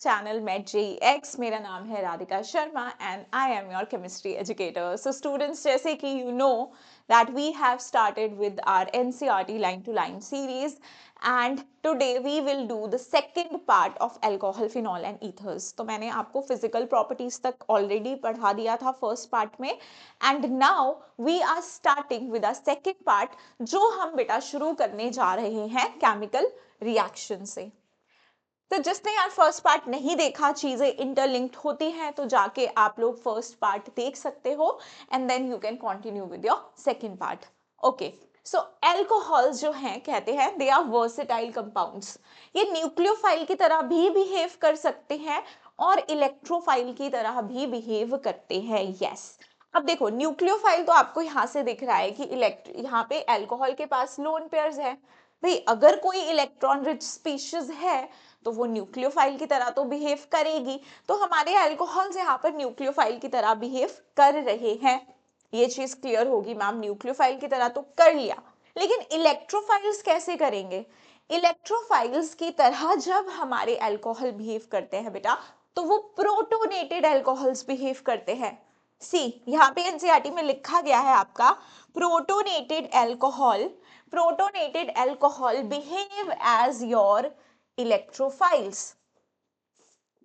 channel Met JEX. मेरा नाम है Radhika Sharma and I am your chemistry educator. So students, जैसे कि you know that we have started with our NCERT line to line series and today we will do the second part of alcohol, phenol and ethers. तो मैंने आपको physical properties तक already पढ़ा दिया था first part में and now we are starting with our second part जो हम बेटा शुरू करने जा रहे हैं chemical reaction से। तो जिसने यार फर्स्ट पार्ट नहीं देखा, चीजें इंटरलिंक्ड होती हैं, तो जाके आप लोग फर्स्ट पार्ट देख सकते हो and then you can continue with your second part. Okay, so alcohols जो हैं कहते हैं दे आर वर्सेटाइल कंपाउंड्स। ये न्यूक्लियोफाइल की तरह भी बिहेव कर सकते हैं और इलेक्ट्रोफाइल की तरह भी बिहेव करते हैं। यस, अब देखो न्यूक्लियोफाइल तो आपको यहाँ से दिख रहा है कि यहाँ पे एल्कोहल के पास लोन पेयर्स है। भाई अगर कोई इलेक्ट्रॉन रिच स्पीशीज है तो वो न्यूक्लियोफाइल की तरह तो बिहेव करेगी, तो हमारे अल्कोहल्स यहाँ पर न्यूक्लियोफाइल की तरह बिहेव कर रहे हैं। ये चीज क्लियर होगी मैम, न्यूक्लियोफाइल की तरह तो कर लिया, लेकिन इलेक्ट्रोफाइल्स कैसे करेंगे? इलेक्ट्रोफाइल्स की तरह जब हमारे अल्कोहल बिहेव करते हैं बेटा, तो वो प्रोटोनेटेड अल्कोहल्स बिहेव करते हैं। सी यहाँ पे एनसीईआरटी में लिखा गया है आपका protonated alcohol, protonated alcohol behave as your electrophiles.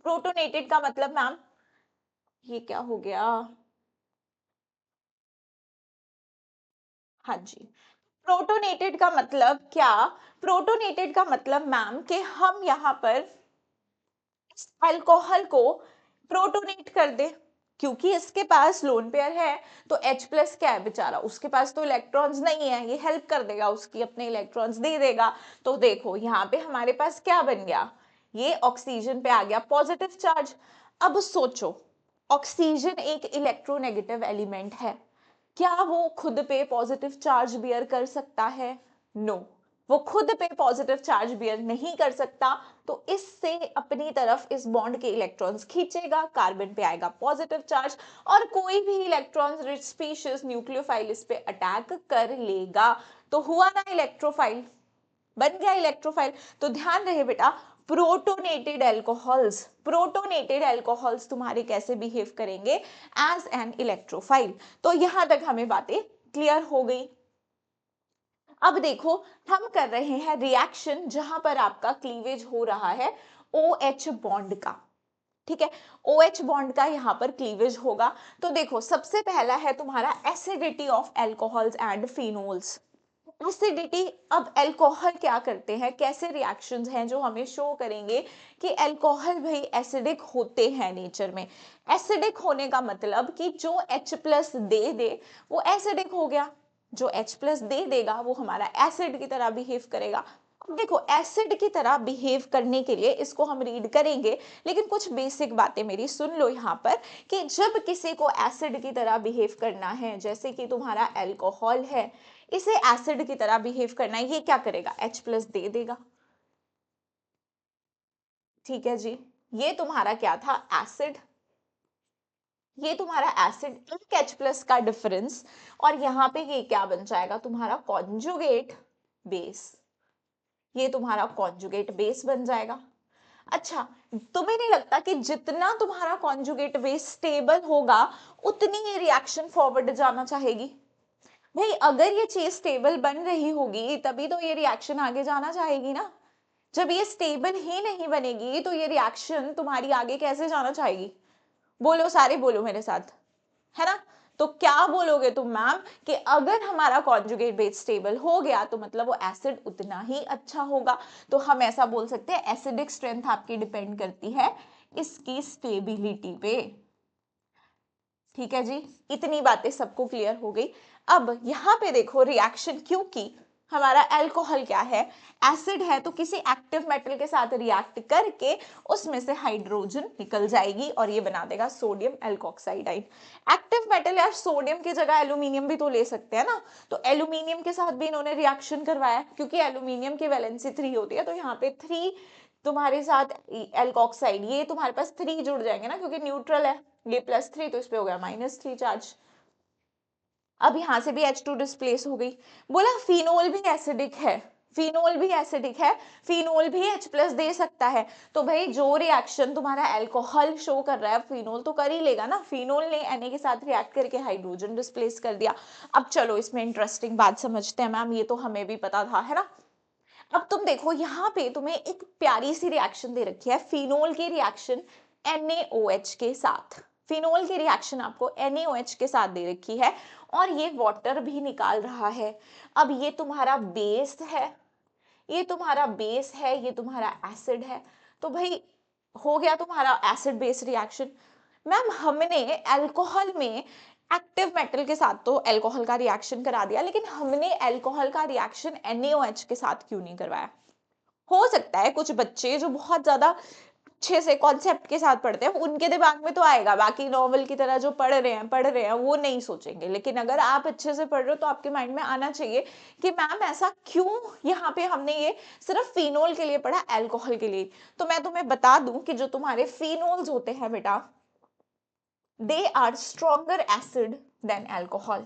Protonated का मतलब मैम ये क्या हो गया? हाँ जी, प्रोटोनेटेड का मतलब क्या? प्रोटोनेटेड का मतलब मैम कि हम यहाँ पर अल्कोहल को प्रोटोनेट कर दे, क्योंकि इसके पास लोन पेयर है तो H प्लस क्या है बेचारा, उसके पास तो इलेक्ट्रॉन्स नहीं है, ये हेल्प कर देगा, उसकी अपने इलेक्ट्रॉन्स दे देगा। तो देखो यहाँ पे हमारे पास क्या बन गया, ये ऑक्सीजन पे आ गया पॉजिटिव चार्ज। अब सोचो, ऑक्सीजन एक इलेक्ट्रोनेगेटिव एलिमेंट है, क्या वो खुद पे पॉजिटिव चार्ज बियर कर सकता है? नो, वो खुद पे पॉजिटिव चार्ज बियर नहीं कर सकता, तो इससे अपनी तरफ इस बॉन्ड के इलेक्ट्रॉन्स खींचेगा, कार्बन पे आएगा पॉजिटिव चार्ज और कोई भी इलेक्ट्रॉन रिच स्पीशीज न्यूक्लियोफाइल इस पे अटैक कर लेगा, तो हुआ ना इलेक्ट्रोफाइल, बन गया इलेक्ट्रोफाइल। तो ध्यान रहे बेटा, प्रोटोनेटेड अल्कोहल्स, प्रोटोनेटेड अल्कोहल्स तुम्हारे कैसे बिहेव करेंगे? As an electrophile. तो यहां तक हमें बातें क्लियर हो गई। अब देखो, हम कर रहे हैं रिएक्शन जहां पर आपका क्लीवेज हो रहा है OH बॉन्ड का, ठीक है, OH बॉन्ड का यहाँ पर क्लीवेज होगा। तो देखो सबसे पहला है तुम्हारा acidity of alcohols and phenols. Acidity, अब अल्कोहल क्या करते हैं, कैसे रिएक्शंस हैं जो हमें शो करेंगे कि अल्कोहल भाई एसिडिक होते हैं नेचर में। एसिडिक होने का मतलब कि जो H प्लस दे दे वो एसिडिक हो गया, जो H प्लस दे देगा वो हमारा एसिड की तरह बिहेव करेगा। अब देखो एसिड की तरह बिहेव करने के लिए इसको हम रीड करेंगे, लेकिन कुछ बेसिक बातें मेरी सुन लो यहाँ पर कि जब किसी को एसिड की तरह बिहेव करना है, जैसे कि तुम्हारा अल्कोहल है, इसे एसिड की तरह बिहेव करना है, ये क्या करेगा? H प्लस दे देगा। ठीक है जी, ये तुम्हारा क्या था? एसिड। ये तुम्हारा एसिड, एक H प्लस का डिफरेंस, और यहाँ पे ये क्या बन जाएगा? तुम्हारा कॉन्जुगेट बेस। ये तुम्हारा कॉन्जुगेट बेस बन जाएगा। अच्छा, तुम्हें नहीं लगता कि जितना तुम्हारा कॉन्जुगेट बेस स्टेबल होगा उतनी ये रिएक्शन फॉरवर्ड जाना चाहेगी? भाई अगर ये चीज स्टेबल बन रही होगी तभी तो ये रिएक्शन आगे जाना चाहेगी ना। जब ये स्टेबल ही नहीं बनेगी तो ये रिएक्शन तुम्हारी आगे कैसे जाना चाहेगी? बोलो, सारे बोलो मेरे साथ, है ना? तो क्या बोलोगे तुम मैम कि अगर हमारा कॉन्जुगेट बेस स्टेबल हो गया तो मतलब वो एसिड उतना ही अच्छा होगा। तो हम ऐसा बोल सकते हैं एसिडिक स्ट्रेंथ आपकी डिपेंड करती है इसकी स्टेबिलिटी पे। ठीक है जी, इतनी बातें सबको क्लियर हो गई। अब यहाँ पे देखो रिएक्शन, क्योंकि हमारा अल्कोहल क्या है? एसिड है, तो किसी एक्टिव मेटल के साथ रिएक्ट करके उसमें से हाइड्रोजन निकल जाएगी और ये बना देगा sodium alkoxide ion. Active metal यार, सोडियम की जगह एल्यूमिनियम भी तो ले सकते हैं ना, तो एल्यूमिनियम के साथ भी इन्होंने रिएक्शन करवाया, क्योंकि एल्यूमिनियम की वैलेंसी 3 होती है, तो यहाँ पे 3 तुम्हारे साथ एल्कोक्साइड, ये तुम्हारे पास 3 जुड़ जाएंगे ना, क्योंकि न्यूट्रल है, ये +3 तो इस पे हो गया -3 चार्ज। अब यहां से भी H2 डिस्प्लेस हो गई। बोला फिनोल भी एसिडिक है, फिनोल भी एसिडिक है, फिनोल भी H प्लस दे सकता है। तो भाई जो रिएक्शन तुम्हारा अल्कोहल शो कर रहा है फिनोल तो कर ही लेगा ना। फिनोल ने Na के साथ रिएक्ट करके हाइड्रोजन डिस्प्लेस कर दिया। अब चलो इसमें इंटरेस्टिंग बात समझते हैं मैम, ये तो हमें भी पता था, है ना। अब तुम देखो यहाँ पे तुम्हें एक प्यारी सी रिएक्शन दे रखी है, फिनोल की रिएक्शन NaOH के साथ। फिनोल की रिएक्शन आपको NaOH के साथ दे रखी है और ये वाटर भी निकाल रहा है। अब ये तुम्हारा बेस है, ये तुम्हारा बेस है, ये तुम्हारा एसिड है। तो भाई हो गया तुम्हारा एसिड बेस रिएक्शन। मैम हमने अल्कोहल में एक्टिव मेटल के साथ तो अल्कोहल का रिएक्शन करा दिया, लेकिन हमने अल्कोहल का रिएक्शन NaOH के साथ क्यों नहीं करवाया? हो सकता है कुछ बच्चे जो बहुत ज्यादा अच्छे से कॉन्सेप्ट के साथ पढ़ते हैं उनके दिमाग में तो आएगा, बाकी नॉवल की तरह जो पढ़ रहे हैं वो नहीं सोचेंगे। लेकिन अगर आप अच्छे से पढ़ रहे हो तो आपके माइंड में आना चाहिए कि मैम ऐसा क्यों यहाँ पे हमने ये सिर्फ फिनोल के लिए पढ़ा, अल्कोहल के लिए। तो मैं तुम्हें बता दूं कि जो तुम्हारे फिनोल्स होते हैं बेटा, they are stronger acid than alcohol।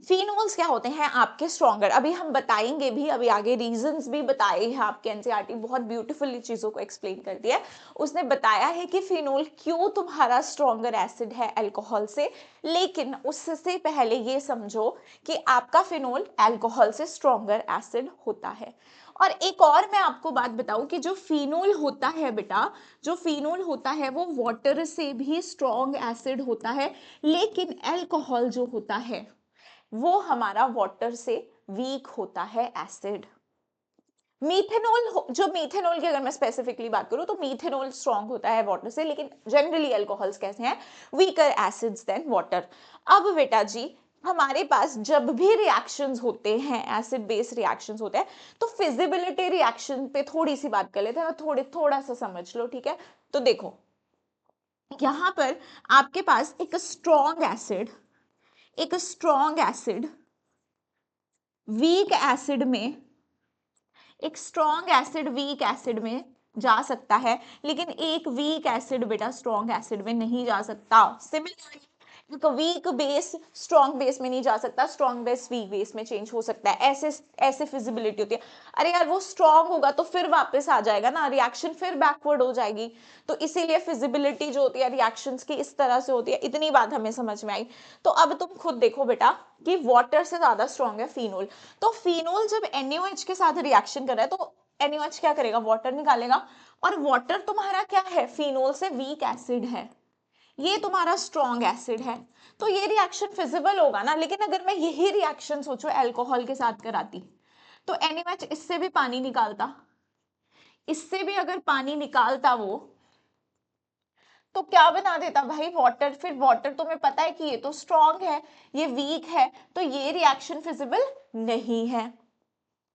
Phenols क्या होते हैं आपके स्ट्रॉन्गर, अभी हम बताएंगे भी, अभी आगे रीजंस भी बताए हैं आपके। एनसीईआरटी बहुत ब्यूटीफुली चीजों को एक्सप्लेन कर दिया है। उसने बताया है कि फिनोल क्यों तुम्हारा स्ट्रॉन्गर एसिड है अल्कोहल से। लेकिन उससे पहले ये समझो कि आपका फिनोल अल्कोहल से स्ट्रॉन्गर एसिड होता है। और एक और मैं आपको बात बताऊं कि जो फिनोल होता है बेटा, जो फिनोल होता है वो वाटर से भी स्ट्रॉन्ग एसिड होता है, लेकिन अल्कोहल जो होता है वो हमारा वाटर से वीक होता है एसिड। मीथेनॉल, जो मीथेनॉल की अगर मैं स्पेसिफिकली बात करूं तो मीथेनॉल स्ट्रॉन्ग होता है वाटर से, लेकिन जनरली अल्कोहल्स कैसे हैं, वीकर एसिड्स देन वाटर। अब बेटा जी हमारे पास जब भी रिएक्शंस होते हैं, एसिड बेस रिएक्शंस होते हैं, तो फिजिबिलिटी रिएक्शन पे थोड़ी सी बात कर लेते हैं, थोड़ा सा समझ लो, ठीक है। तो देखो यहां पर आपके पास एक स्ट्रॉन्ग एसिड वीक एसिड में, एक स्ट्रॉन्ग एसिड वीक एसिड में जा सकता है, लेकिन एक वीक एसिड बेटा स्ट्रॉन्ग एसिड में नहीं जा सकता। सिमिलरली एक वीक बेस स्ट्रॉन्ग बेस में नहीं जा सकता, स्ट्रॉन्ग बेस वीक बेस में चेंज हो सकता है। ऐसे ऐसे फिजिबिलिटी होती है। अरे यार वो स्ट्रॉन्ग होगा तो फिर वापस आ जाएगा ना, रिएक्शन फिर बैकवर्ड हो जाएगी। तो इसीलिए फिजिबिलिटी जो होती है रिएक्शंस की इस तरह से होती है। इतनी बात हमें समझ में आई। तो अब तुम खुद देखो बेटा कि वाटर से ज्यादा स्ट्रॉन्ग है फिनोल। तो फिनोल जब NaOH के साथ रिएक्शन कर रहा है तो NaOH क्या करेगा, वाटर निकालेगा। और वाटर तुम्हारा क्या है, फिनोल से वीक एसिड है, ये तुम्हारा स्ट्रॉन्ग एसिड है। तो ये रिएक्शन फिजिबल होगा ना। लेकिन अगर मैं यही रिएक्शन सोचो अल्कोहल के साथ कराती तो NaOH इससे भी पानी निकालता, इससे भी अगर पानी निकालता वो, तो क्या बना देता भाई, वाटर। फिर वाटर तुम्हें पता है कि ये तो स्ट्रॉन्ग है, ये वीक है, तो ये रिएक्शन फिजिबल नहीं है।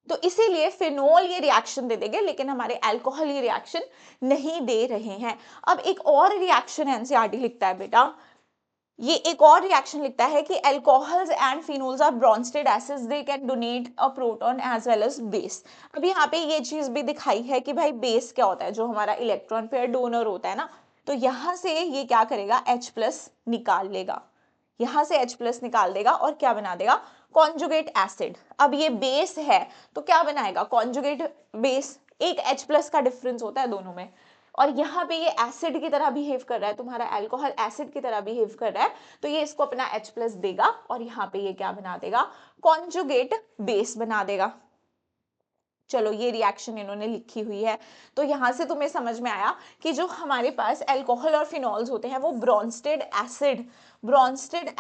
तो इसीलिए फिनोल ये रिएक्शन दे देंगे, लेकिन हमारे अल्कोहल ये रिएक्शन नहीं दे रहे हैं। अब एक और रिएक्शन एनसीईआरटी लिखता है बेटा, ये एक और रिएक्शन लिखता है कि alcohols and phenols are Bronsted acids, they can donate a proton as well as base. अब यहाँ पे ये चीज भी दिखाई है कि भाई बेस क्या होता है, जो हमारा इलेक्ट्रॉन पेयर डोनर होता है ना, तो यहां से ये क्या करेगा, H प्लस निकाल लेगा, यहां से H प्लस निकाल देगा और क्या बना देगा, कॉन्जुगेट एसिड। अब ये बेस है तो क्या बनाएगा, कॉन्जुगेट बेस। एक H प्लस का डिफरेंस होता है दोनों में। और यहाँ पे ये एसिड की तरह बिहेव कर रहा है, तुम्हारा अल्कोहल एसिड की तरह बिहेव कर रहा है, तो ये इसको अपना H प्लस देगा और यहाँ पे ये क्या बना देगा, कॉन्जुगेट बेस बना देगा। चलो ये रिएक्शन इन्होंने लिखी हुई है। तो यहां से तुम्हें समझ में आया कि जो हमारे पास अल्कोहल और फिनॉल्स होते हैं वो ब्रॉन्स्टेड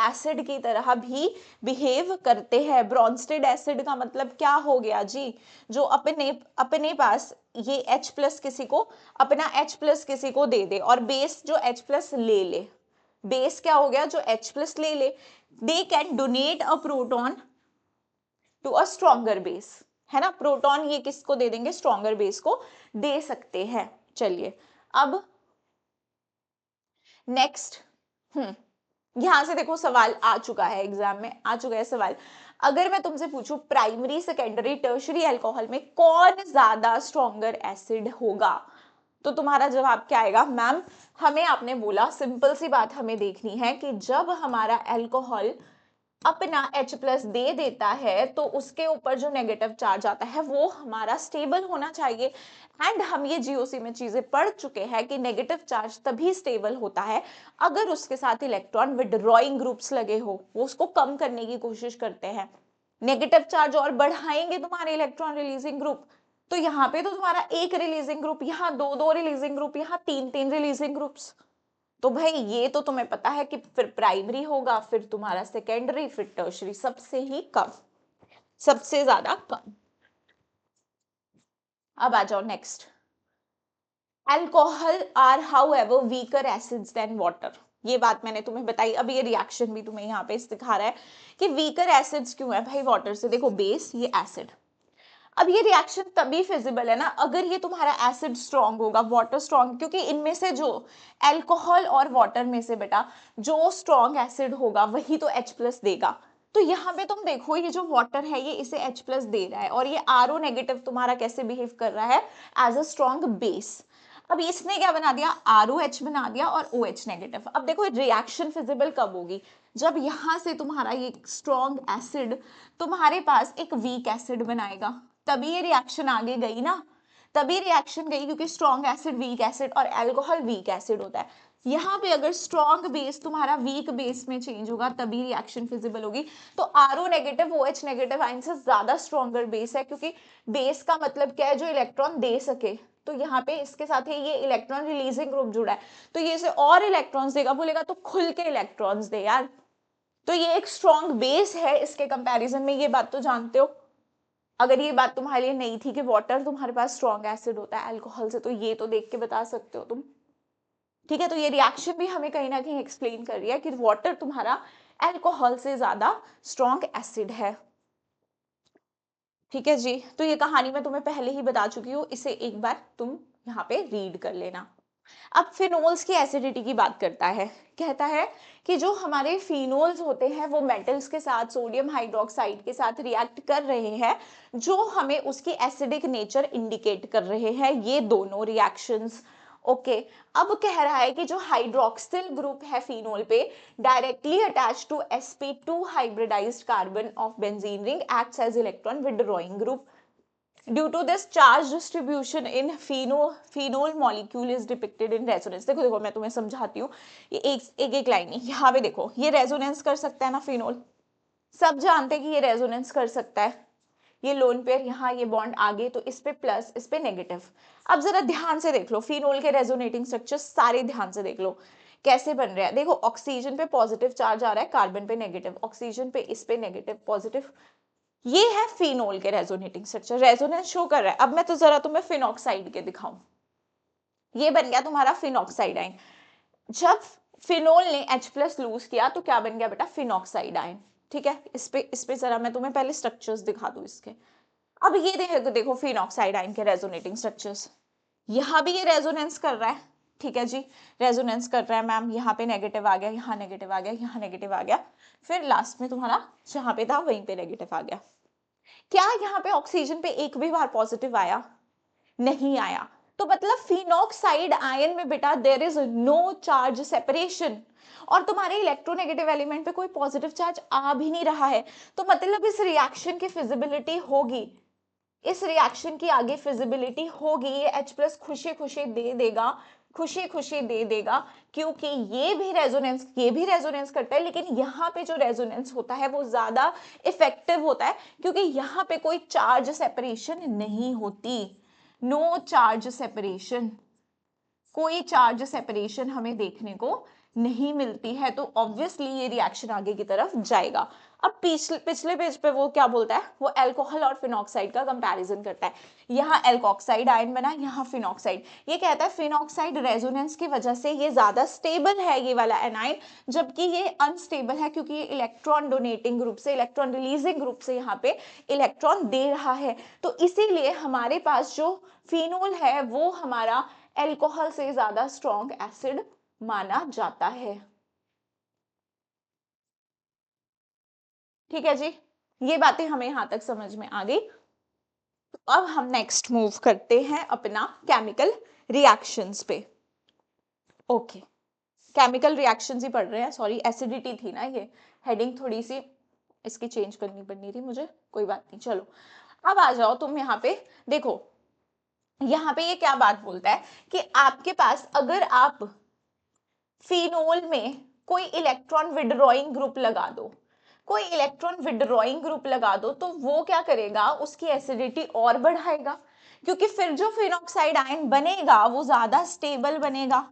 एसिड की तरह भी बिहेव करते हैं। ब्रॉन्स्टेड एसिड का मतलब क्या हो गया जी, जो अपने अपने पास ये H प्लस किसी को, अपना H प्लस किसी को दे दे और बेस जो H प्लस ले ले। बेस क्या हो गया, जो H प्लस ले ले। They can donate a proton to a stronger base, है ना। प्रोटॉन ये किसको दे देंगे, स्ट्रॉन्गर बेस को दे सकते हैं। चलिए अब नेक्स्ट, यहां से देखो सवाल आ चुका है, एग्जाम में आ चुका है सवाल। अगर मैं तुमसे पूछूं प्राइमरी सेकेंडरी टर्शरी अल्कोहल में कौन ज्यादा स्ट्रॉन्गर एसिड होगा, तो तुम्हारा जवाब क्या आएगा, मैम हमें आपने बोला सिंपल सी बात हमें देखनी है कि जब हमारा अल्कोहल अपना H प्लस दे देता है तो उसके ऊपर जो नेगेटिव चार्ज आता है वो हमारा स्टेबल होना चाहिए। एंड हम ये जीओसी में चीजें पढ़ चुके हैं कि नेगेटिव चार्ज तभी स्टेबल होता है अगर उसके साथ इलेक्ट्रॉन विथड्रॉइंग ग्रुप्स लगे हो, वो उसको कम करने की कोशिश करते हैं। नेगेटिव चार्ज और बढ़ाएंगे तुम्हारे इलेक्ट्रॉन रिलीजिंग ग्रुप, तो यहाँ पे तो तुम्हारा एक रिलीजिंग ग्रुप, यहाँ दो दो रिलीजिंग ग्रुप, यहाँ तीन तीन रिलीजिंग ग्रुप्स। तो भाई ये तो तुम्हें पता है कि फिर प्राइमरी होगा, फिर तुम्हारा सेकेंडरी, फिर टर्शरी, सबसे ही कम, सबसे ज्यादा कम। अब आ जाओ next. Alcohol are however weaker acids than water. ये बात मैंने तुम्हें बताई। अब ये रिएक्शन भी तुम्हें यहाँ पे दिखा रहा है कि वीकर एसिड्स क्यों है भाई वाटर से। देखो बेस, ये एसिड। अब ये रिएक्शन तभी फिजिबल है ना अगर ये तुम्हारा एसिड स्ट्रांग होगा, वाटर स्ट्रांग, क्योंकि इनमें से जो अल्कोहल और वाटर में से बेटा जो स्ट्रांग एसिड होगा वही तो H प्लस देगा। तो यहाँ पे तुम देखो ये जो वाटर है ये इसे H प्लस दे रहा है और ये RO नेगेटिव तुम्हारा कैसे बिहेव कर रहा है, एज अ स्ट्रांग बेस। अब इसने क्या बना दिया, ROH बना दिया और OH नेगेटिव। अब देखो रिएक्शन फिजिबल कब होगी, जब यहां से तुम्हारा ये स्ट्रॉन्ग एसिड तुम्हारे पास एक वीक एसिड बनाएगा, तभी ये रिएक्शन आगे गई ना, तभी रिएक्शन गई, क्योंकि स्ट्रॉन्ग एसिड वीक एसिड और अल्कोहल वीक एसिड होता है। यहाँ पे अगर स्ट्रॉन्ग बेस तुम्हारा वीक बेस में चेंज होगा तभी रिएक्शन फिजिबल होगी। तो RO negative OH negative ion से ज्यादा स्ट्रॉन्गर बेस है, क्योंकि बेस का मतलब क्या है, जो इलेक्ट्रॉन दे सके। तो यहाँ पे इसके साथ ही ये इलेक्ट्रॉन रिलीजिंग ग्रुप जुड़ा है, तो ये इसे और इलेक्ट्रॉन्स देगा, बोलेगा तो खुल के इलेक्ट्रॉन्स दे यार। तो ये एक स्ट्रॉन्ग बेस है इसके कंपैरिजन में, ये बात तो जानते हो। अगर ये बात तुम्हारे लिए नहीं थी कि वाटर तुम्हारे पास स्ट्रॉन्ग एसिड होता है अल्कोहल से, तो ये तो देख के बता सकते हो तुम। ठीक है, तो ये रिएक्शन भी हमें कहीं ना कहीं एक्सप्लेन कर रही है कि वाटर तुम्हारा अल्कोहल से ज्यादा स्ट्रॉन्ग एसिड है। ठीक है जी, तो ये कहानी मैं तुम्हें पहले ही बता चुकी हूँ, इसे एक बार तुम यहाँ पे रीड कर लेना। अब फिनोल्स की एसिडिटी की बात करता है, कहता है कि जो हमारे फिनोल्स होते हैं वो मेटल्स के साथ, सोडियम हाइड्रोक्साइड के साथ रिएक्ट कर रहे हैं, जो हमें उसकी एसिडिक नेचर इंडिकेट कर रहे हैं, ये दोनों रिएक्शंस। ओके, अब कह रहा है कि जो हाइड्रोक्सिल ग्रुप है फिनोल पे directly attach to sp2 hybridized carbon of benzene ring acts as electron withdrawing group. Due to this charge distribution in phenol molecule is depicted in resonance। देखो देखो मैं तुम्हें समझाती हूँ, ये एक लाइन है, यहाँ पे देखो ये रेजोनेंस कर सकता है ना फिनोल, सब जानते हैं कि ये रेजोनेंस कर सकता है। ये लोन पेयर, यहाँ ये बॉन्ड आगे, तो इस पे प्लस इस पे नेगेटिव। अब जरा ध्यान से देख लो फिनोल के रेजोनेटिंग स्ट्रक्चर सारे ध्यान से देख लो कैसे बन रहे हैं। देखो ऑक्सीजन पे पॉजिटिव चार्ज आ रहा है, कार्बन पे नेगेटिव, ऑक्सीजन पे इस पे नेगेटिव पॉजिटिव। ये है फिनोल के रेजोनेटिंग स्ट्रक्चर, रेजोनेंस शो कर रहा है। अब मैं तो जरा तुम्हें फिनॉक्साइड के दिखाऊं, ये बन गया तुम्हारा फिनॉक्साइड आयन। जब फिनोल ने H प्लस लूज किया तो क्या बन गया बेटा, फिनॉक्साइड आयन। ठीक है, इस पे जरा मैं तुम्हें पहले स्ट्रक्चर्स दिखा दूं इसके। अब ये देखो फिनॉक्साइड आयन के रेजोनेटिंग स्ट्रक्चर्स, यहाँ भी ये रेजोनेंस कर रहा है। ठीक है जी, रेजोनेंस कर रहा है मैम, यहाँ पे नेगेटिव आ गया, यहाँ नेगेटिव आ गया, यहाँ नेगेटिव आ गया, फिर लास्ट में तुम्हारा जहां पे था वहीं पे नेगेटिव आ गया। क्या यहाँ पे ऑक्सीजन पे एक भी बार पॉजिटिव आया, नहीं आया। तो मतलब फिनॉक्साइड आयन में बेटा there is no charge separation, और तुम्हारे इलेक्ट्रोनेगेटिव एलिमेंट पे कोई पॉजिटिव चार्ज आ भी नहीं रहा है। तो मतलब इस रिएक्शन की फिजिबिलिटी होगी, इस रिएक्शन की आगे फिजिबिलिटी होगी, ये H प्लस खुशी खुशी दे देगा, खुशी खुशी दे देगा, क्योंकि ये भी रेजोनेंस करता है, लेकिन यहाँ पे जो रेजोनेंस होता है वो ज्यादा इफेक्टिव होता है, क्योंकि यहाँ पे कोई चार्ज सेपरेशन नहीं होती, नो चार्ज सेपरेशन, कोई चार्ज सेपरेशन हमें देखने को नहीं मिलती है। तो ऑब्वियसली ये रिएक्शन आगे की तरफ जाएगा। अब पिछले पेज पे वो क्या बोलता है, वो अल्कोहल और फिनॉक्साइड का कंपैरिजन करता है। यहाँ एल्कोक्साइड आयन बना, यहाँ फिनॉक्साइड। ये कहता है फिनॉक्साइड रेजोनेंस की वजह से ये ज्यादा स्टेबल है ये वाला एनाइन, जबकि ये अनस्टेबल है, क्योंकि ये इलेक्ट्रॉन डोनेटिंग ग्रुप से, इलेक्ट्रॉन रिलीजिंग ग्रुप से यहाँ पे इलेक्ट्रॉन दे रहा है। तो इसीलिए हमारे पास जो फिनोल है वो हमारा अल्कोहल से ज्यादा स्ट्रॉन्ग एसिड माना जाता है। ठीक है जी, ये बातें हमें यहां तक समझ में आ गई। तो अब हम नेक्स्ट मूव करते हैं अपना केमिकल रिएक्शंस पे। ओके, केमिकल रिएक्शंस ही पढ़ रहे हैं, सॉरी एसिडिटी थी ना ये हेडिंग थोड़ी सी इसकी चेंज करनी पड़नी थी मुझे, कोई बात नहीं। चलो अब आ जाओ तुम यहाँ पे, देखो यहाँ पे ये क्या बात बोलता है कि आपके पास अगर आप फिनोल में कोई इलेक्ट्रॉन विड्रॉइंग ग्रुप लगा दो, कोई इलेक्ट्रॉन विड्रॉइंग ग्रुप लगा दो, तो वो क्या करेगा, उसकी एसिडिटी और बढ़ाएगा, क्योंकि फिर जो फिनॉक्साइड आयन बनेगा वो ज्यादा स्टेबल बनेगा,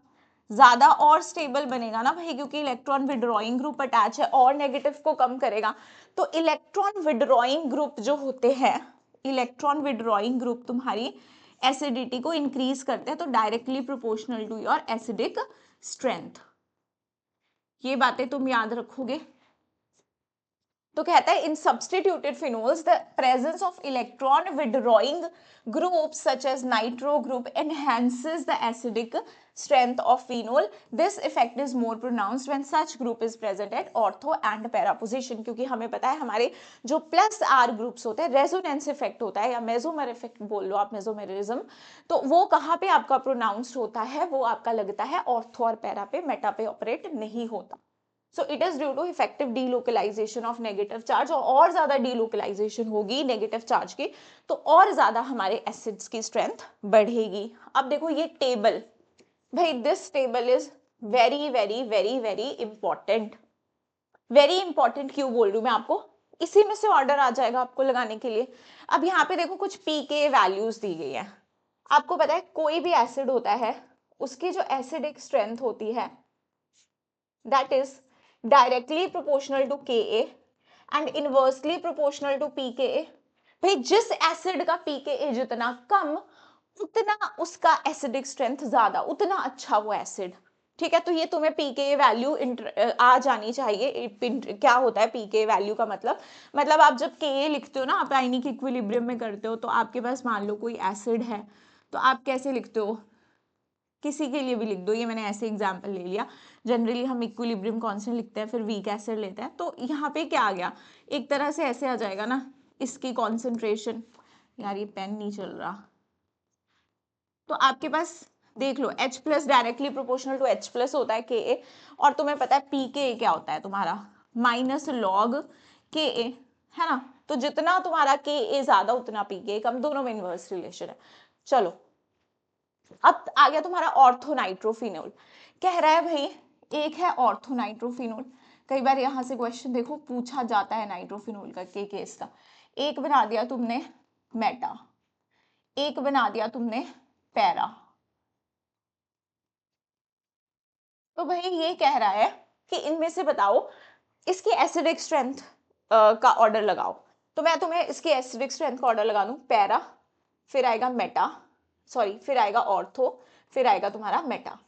ज्यादा और स्टेबल बनेगा ना भाई, क्योंकि इलेक्ट्रॉन विड्रॉइंग ग्रुप अटैच है और नेगेटिव को कम करेगा। तो इलेक्ट्रॉन विड्रॉइंग ग्रुप जो होते हैं, इलेक्ट्रॉन विड्रॉइंग ग्रुप तुम्हारी एसिडिटी को इंक्रीज करते हैं, तो directly proportional to your acidic strength. ये बातें तुम याद रखोगे। तो कहता है in substituted phenols the presence of electron withdrawing group such as nitro group enhances the acidic strength of phenol. This effect is more pronounced when such group is present at ortho and para position, क्योंकि हमें पता है हमारे जो plus are groups होते हैं, resonance effect होता है या मेसोमर इफेक्ट बोल लो आप, मेसोमेरिज्म, तो वो कहाँ पे आपका प्रोनाउंस्ड होता है, वो आपका लगता है ऑर्थो और पैरा पे, मेटा पे ऑपरेट नहीं होता। So it is due to effective delocalization of negative charge, और ज्यादा डीलोकलाइजेशन होगी नेगेटिव चार्ज की, तो और ज्यादा हमारे एसिड्स की स्ट्रेंथ बढ़ेगी। अब देखो ये टेबल, भाई this table is very very very very important. Very important क्यों बोल रही हूँ मैं आपको, इसी में से ऑर्डर आ जाएगा आपको लगाने के लिए। अब यहाँ पे देखो कुछ पीके वैल्यूज दी गई है। आपको पता है कोई भी एसिड होता है, उसकी जो एसिडिक स्ट्रेंथ होती है that is directly proportional to Ka and inversely proportional to pKa। भाई जिस एसिड का pKa जितना कम, उतना उसका एसिडिक स्ट्रेंथ ज्यादा, उतना अच्छा वो एसिड। ठीक है, तो ये तुम्हें pKa वैल्यू आ जानी चाहिए। क्या होता है pKa वैल्यू का मतलब आप जब Ka लिखते हो ना, आप आयनिक इक्विलिब्रियम में करते हो, तो आपके पास मान लो कोई एसिड है, तो आप कैसे लिखते हो, किसी के लिए भी लिख दो, ये मैंने ऐसे एग्जांपल ले लिया। जनरली हम इक्विलिब्रियम कांस्टेंट लिखते हैं, फिर वीक एसिड लेते हैं, तो यहाँ पे क्या आ गया, एक तरह से ऐसे आ जाएगा ना, इसकी कॉन्सेंट्रेशन, यार ये पेन नहीं चल रहा, तो आपके पास देख लो H plus directly proportional to H plus होता है Ka, और तुम्हें पता है pKa क्या होता है तुम्हारा, माइनस लॉग Ka, है ना। तो जितना तुम्हारा Ka ज्यादा उतना pKa कम, दोनों में इनवर्स रिलेशन है। चलो अब आ गया तुम्हारा ऑर्थोनाइट्रोफिनोल। कह रहा है भाई एक है ऑर्थोनाइट्रोफिनोल, कई बार यहां से क्वेश्चन देखो पूछा जाता है नाइट्रोफिनोल का के केस का। एक बना दिया तुमने मेटा, एक बना दिया तुमने पैरा। तो भाई ये कह रहा है कि इनमें से बताओ इसकी एसिडिक स्ट्रेंथ का ऑर्डर लगाओ। तो मैं तुम्हें इसकी एसिडिक स्ट्रेंथ का ऑर्डर लगा दूं, पैरा, फिर आएगा मेटा, सॉरी फिर आएगा ऑर्थो, फिर आएगा तुम्हारा मेटा।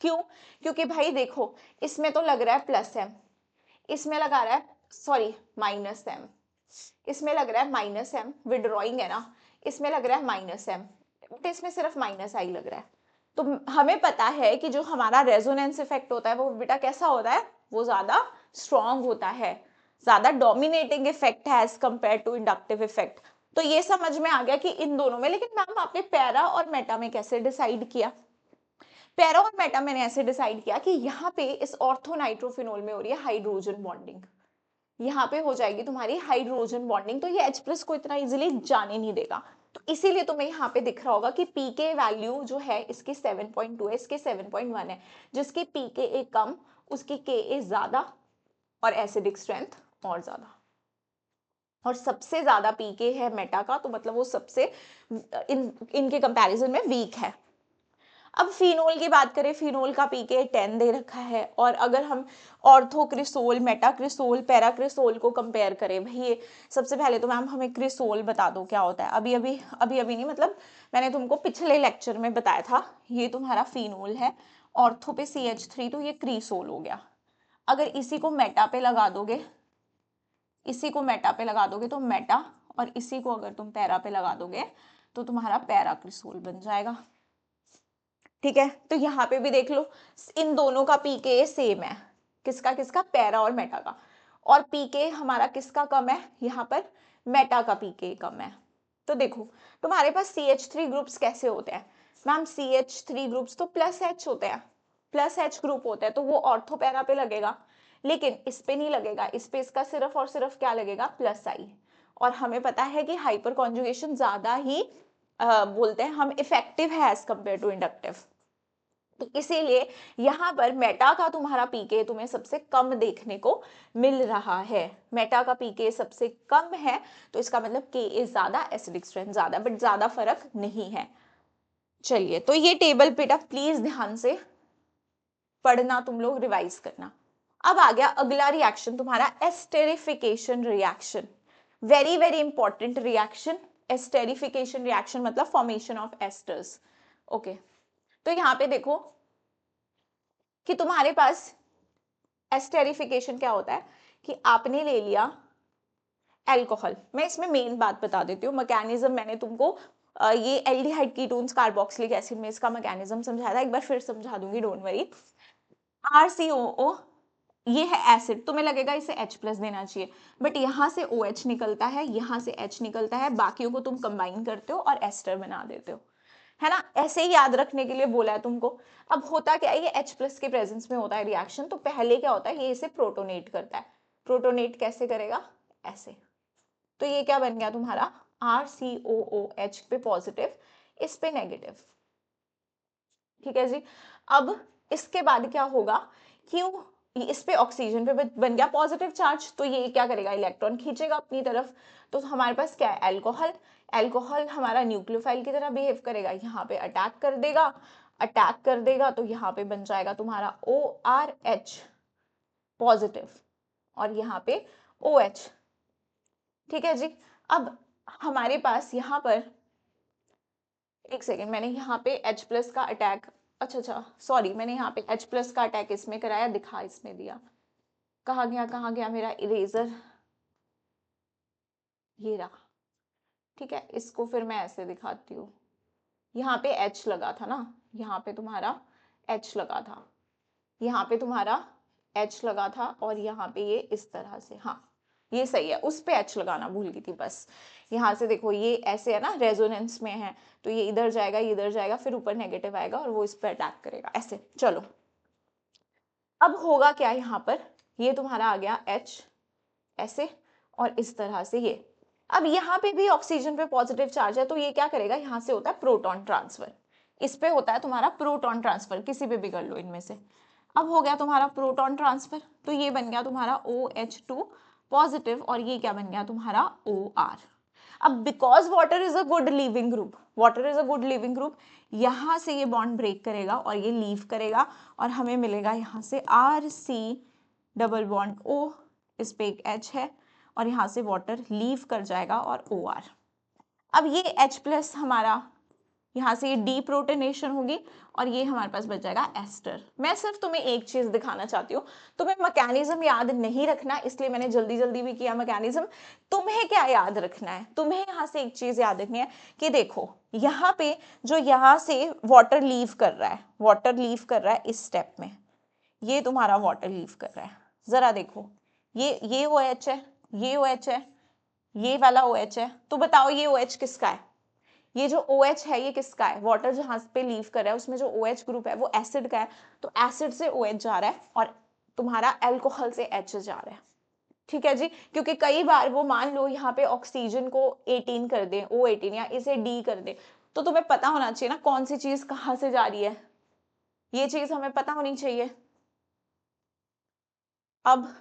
क्यों, क्योंकि भाई देखो इसमें तो लग रहा है प्लस एम, इसमें लगा रहा है सॉरी माइनस एम, इसमें लग रहा है माइनस एम, विड्रॉइंग है ना, इसमें लग रहा है माइनस एम, बट इसमें सिर्फ माइनस आई लग रहा है। तो हमें पता है कि जो हमारा रेजोनेंस इफेक्ट होता है वो बेटा कैसा होता है, वो ज्यादा स्ट्रॉन्ग होता है, ज्यादा डोमिनेटिंग इफेक्ट है as compare to inductive effect. तो ये समझ में आ गया कि इन दोनों में, लेकिन मैम आपने पैरा और मेटा में कैसे डिसाइड किया। पैरा और मेटा मैंने ऐसे डिसाइड किया कि यहाँ पे इस ऑर्थोनाइट्रोफिनोल में हो रही है हाइड्रोजन बॉन्डिंग, यहाँ पे हो जाएगी तुम्हारी हाइड्रोजन बॉन्डिंग, तो ये H प्लस को इतना इजीली जाने नहीं देगा। तो इसीलिए तुम्हें यहाँ पे दिख रहा होगा कि पीके वैल्यू जो है इसकी 7.2 है, इसके 7.1 है, जिसकी पीके कम उसकी के ज्यादा और एसिडिक स्ट्रेंथ और ज्यादा, और सबसे ज्यादा पीके है मेटा का, तो मतलब वो सबसे इनके कंपैरिजन में वीक है। अब फिनोल की बात करें, फिनोल का पीके 10 दे रखा है, और अगर हम ऑर्थोक्रिसोल, मेटाक्रिसोल, पैराक्रिसोल को कंपेयर करें, भाई सबसे पहले तो मैम हमें क्रिसोल बता दो क्या होता है। अभी नहीं, मतलब मैंने तुमको पिछले लेक्चर में बताया था, ये तुम्हारा फिनोल है, ऑर्थो पे CH3, तो ये क्रिसोल हो गया। अगर इसी को मेटा पे लगा दोगे, इसी को मेटा पे लगा दोगे तो मेटा, और इसी को अगर तुम पैरा पे लगा दोगे तो तुम्हारा पैराक्रिसोल बन जाएगा। ठीक है, तो यहाँ पे भी देख लो इन दोनों का पीके सेम है, किसका किसका, पैरा और मेटा का, और पीके हमारा किसका कम है, यहाँ पर मेटा का पीके कम है। तो देखो तुम्हारे पास CH3 ग्रुप्स कैसे होते हैं मैम, CH3 ग्रुप्स तो प्लस H होते हैं, प्लस H ग्रुप होता है, तो वो ऑर्थो पैरा पे लगेगा, लेकिन इस पे नहीं लगेगा, इस पे इसका सिर्फ और सिर्फ क्या लगेगा, प्लस आई। और हमें पता है कि हाइपर कॉन्जुगेशन ज्यादा ही बोलते हैं हम इफेक्टिव है एज कंपेयर टू इंडक्टिव। तो इसीलिए यहाँ पर मेटा का तुम्हारा पीके तुम्हें सबसे कम देखने को मिल रहा है। मेटा का पीके सबसे कम है, तो इसका मतलब के इज ज्यादा, एसिडिक स्ट्रेंथ ज्यादा, बट ज्यादा फर्क नहीं है। चलिए, तो ये टेबल बेटा प्लीज ध्यान से पढ़ना, तुम लोग रिवाइज करना। अब आ गया अगला रिएक्शन तुम्हारा esterification reaction. Very very important reaction. Esterification reaction मतलब फॉर्मेशन ऑफ एस्टर्स। ओके, तो यहाँ पे देखो कि तुम्हारे पास एस्टेरिफिकेशन क्या होता है कि आपने ले लिया अल्कोहल। मैं इसमें मेन बात बता देती हूँ, मैकेनिज्म मैंने तुमको ये एल्डिहाइड कीटोन्स कार्बोक्सिलिक एसिड में इसका मैकेनिज्म समझाया था, एक बार फिर समझा दूंगी, डोंट वरी। RCOO ये है एसिड, तुम्हें लगेगा इसे H प्लस देना चाहिए, बट यहाँ से OH निकलता है, यहाँ से H निकलता है, बाकियों को तुम कंबाइन करते हो और एस्टर बना देते हो, है ना। ऐसे ही याद रखने के लिए बोला है तुमको। अब होता क्या है, ये H प्लस के प्रेजेंस में होता है रिएक्शन, तो पहले क्या होता है, ये इसे प्रोटोनेट करता है। प्रोटोनेट कैसे करेगा, ऐसे। तो ये क्या बन गया तुम्हारा RCOOH पे पॉजिटिव, इस पे नेगेटिव, ठीक है जी। अब इसके बाद क्या होगा, क्यों इस पे ऑक्सीजन पे बन गया पॉजिटिव चार्ज, तो ये क्या करेगा, इलेक्ट्रॉन खींचेगा अपनी तरफ। तो हमारे पास क्या है, अल्कोहल। अल्कोहल हमारा न्यूक्लियोफाइल की तरह बिहेव करेगा, यहाँ पे अटैक कर देगा। अटैक कर देगा तो यहाँ पे बन जाएगा तुम्हारा ORH पॉजिटिव, और यहाँ पे OH, ठीक है जी। अब हमारे पास यहाँ पर एक सेकेंड, मैंने यहाँ पे H प्लस का अटैक, अच्छा सॉरी, मैंने यहाँ पे H प्लस का अटैक इसमें कराया, दिखा इसमें दिया, कहाँ गया मेरा इरेजर, ये रहा, ठीक है। इसको फिर मैं ऐसे दिखाती हूँ, यहाँ पे H लगा था ना, यहाँ पे तुम्हारा H लगा था, यहाँ पे तुम्हारा H लगा था, और यहाँ पे ये इस तरह से, हाँ ये सही है, उस पे H लगाना भूल गई थी बस। यहाँ से देखो ये ऐसे है ना, रेजोनेंस में है, तो ये इधर जाएगा, ये इधर जाएगा, फिर ऊपर नेगेटिव आएगा और वो इस पे अटैक करेगा, ऐसे। चलो, अब होगा क्या यहाँ पर, ये तुम्हारा आ गया H ऐसे, और इस तरह से ये। अब यहाँ पे भी ऑक्सीजन पे पॉजिटिव चार्ज है, तो ये क्या करेगा, यहाँ से होता है प्रोटॉन ट्रांसफर, इस पे होता है तुम्हारा प्रोटॉन ट्रांसफर, किसी पे भी कर लो इनमें से। अब हो गया तुम्हारा प्रोटॉन ट्रांसफर, तो ये बन गया तुम्हारा OH2 पॉजिटिव, और ये क्या बन गया तुम्हारा OR। अब because water is a good leaving group, water is a good leaving group, यहाँ से ये बॉन्ड ब्रेक करेगा और ये लीव करेगा, और हमें मिलेगा यहाँ से RC डबल बॉन्ड O, इस पे एक H है, और यहाँ से वाटर लीव कर जाएगा और OR। अब ये H प्लस हमारा यहाँ से ये डीप्रोटोनेशन होगी, और ये हमारे पास बच जाएगा एस्टर। मैं सिर्फ तुम्हें एक चीज दिखाना चाहती हूँ, तुम्हें मैकेनिज्म याद नहीं रखना, इसलिए मैंने जल्दी जल्दी भी किया मैकेनिज्म। तुम्हें क्या याद रखना है, तुम्हें यहाँ से एक चीज याद रखनी है कि देखो यहाँ पे जो यहाँ से वाटर लीव कर रहा है, वाटर लीव कर रहा है इस स्टेप में, ये तुम्हारा वाटर लीव कर रहा है, जरा देखो, ये OH है, ये OH है, ये वाला OH है, तो बताओ ये OH किसका है, ये जो OH है ये किसका है, वाटर जहां पे लीव कर रहा है उसमें जो OH ग्रुप है वो एसिड का है, तो एसिड से OH जा रहा है और तुम्हारा अल्कोहल से H जा रहा है, ठीक है जी। क्योंकि कई बार वो मान लो यहाँ पे ऑक्सीजन को 18 कर दे, O18, या इसे D कर दे, तो तुम्हें पता होना चाहिए ना कौन सी चीज कहाँ से जा रही है, ये चीज हमें पता होनी चाहिए। अब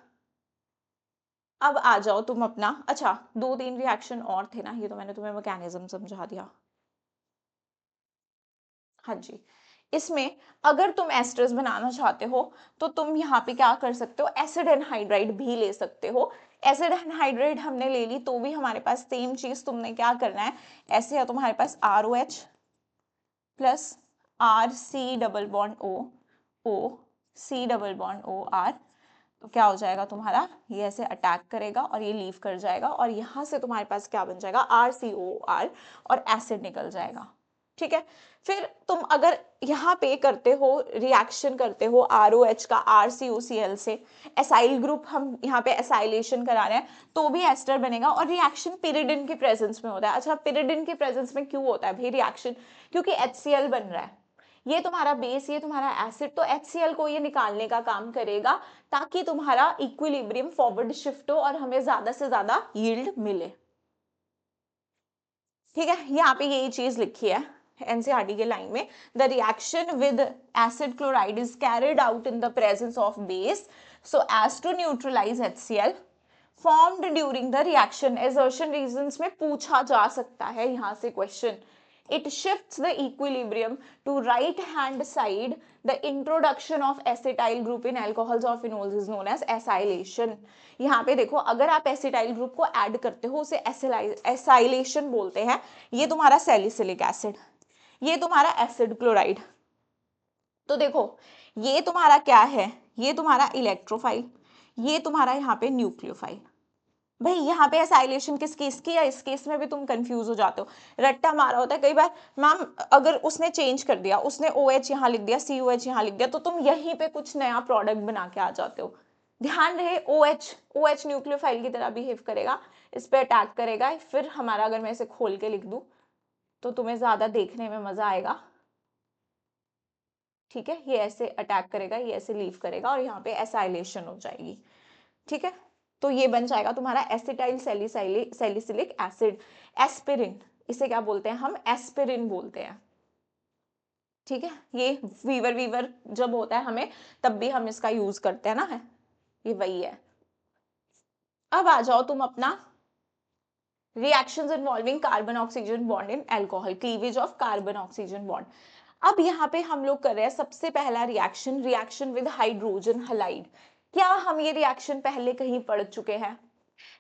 आ जाओ तुम अपना, अच्छा 2-3 रिएक्शन और थे ना, ये तो मैंने तुम्हें मैकेनिज्म समझा दिया। हाँ जी, इसमें अगर तुम एस्टर्स बनाना चाहते हो तो तुम यहाँ पे क्या कर सकते हो, एसिड एनहाइड्राइड भी ले सकते हो। एसिड एनहाइड्राइड हमने ले ली तो भी हमारे पास सेम चीज तुमने क्या करना है, ऐसे है तुम्हारे पास ROH plus RC double bond O C double bond OR, तो क्या हो जाएगा तुम्हारा, ये ऐसे अटैक करेगा और ये लीव कर जाएगा, और यहाँ से तुम्हारे पास क्या बन जाएगा RCOR, और एसिड निकल जाएगा, ठीक है। फिर तुम अगर यहाँ पे करते हो, रिएक्शन करते हो ROH का RCOCl से, एसाइल ग्रुप हम यहाँ पे एसाइलेशन करा रहे हैं, तो भी एस्टर बनेगा, और रिएक्शन पिरिडिन के प्रेजेंस में होता है। अच्छा, पिरिडिन के प्रेजेंस में क्यों होता है भाई रिएक्शन, क्योंकि HCl बन रहा है, ये तुम्हारा बेस, ये तुम्हारा एसिड, तो HCl को ये निकालने का काम करेगा ताकि तुम्हारा इक्विलिब्रियम फॉरवर्ड शिफ्ट हो और हमें ज्यादा से ज्यादा यील्ड मिले। ठीक है, यहाँ पे यही चीज लिखी है एनसीईआरटी के लाइन में, the reaction with acid chloride is carried out in the presence of base so as to neutralize HCl formed during the reaction. Assertion reasons में पूछा जा सकता है यहाँ से question. It shifts the equilibrium to right hand side. The introduction of acetyl group in alcohols or phenols is known as acylation. यहाँ पे देखो, अगर आप एसिटाइल ग्रुप को ऐड करते हो उसे एसाइलेशन बोलते हैं। ये तुम्हारा सैलिसिलिक एसिड, ये तुम्हारा एसिड क्लोराइड। तो देखो ये तुम्हारा क्या है, ये तुम्हारा इलेक्ट्रोफाइल, ये तुम्हारा यहाँ पे न्यूक्लियोफाइल। भाई यहाँ पे एसाइलेशन किस केस की है, इस केस में भी तुम कंफ्यूज हो जाते हो, रट्टा मारा होता है कई बार। मैम अगर उसने चेंज कर दिया, उसने OH यहाँ लिख दिया, COH यहाँ लिख दिया, तो तुम यहीं पे कुछ नया प्रोडक्ट बना के आ जाते हो। ध्यान रहे OH न्यूक्लियोफाइल की तरह बिहेव करेगा, इस पे अटैक करेगा। फिर हमारा, अगर मैं इसे खोल के लिख दूं तो तुम्हें ज्यादा देखने में मजा आएगा। ठीक है, ये ऐसे अटैक करेगा, ये ऐसे लीव करेगा और यहाँ पे एसाइलेशन हो जाएगी। ठीक है, तो ये बन जाएगा तुम्हारा एसिटाइल सैलिसिलिक एसिड, एस्पिरिन। इसे क्या बोलते हैं हम, एस्पिरिन बोलते हैं। ठीक है, ये फीवर जब होता है हमें तब भी हम इसका यूज करते हैं ना, है ये वही है। अब आ जाओ तुम अपना reactions involving carbon oxygen bond in alcohol, cleavage of carbon oxygen bond. अब यहाँ पे हम लोग कर रहे हैं सबसे पहला reaction, reaction with hydrogen halide. क्या हम ये रिएक्शन पहले कहीं पढ़ चुके हैं?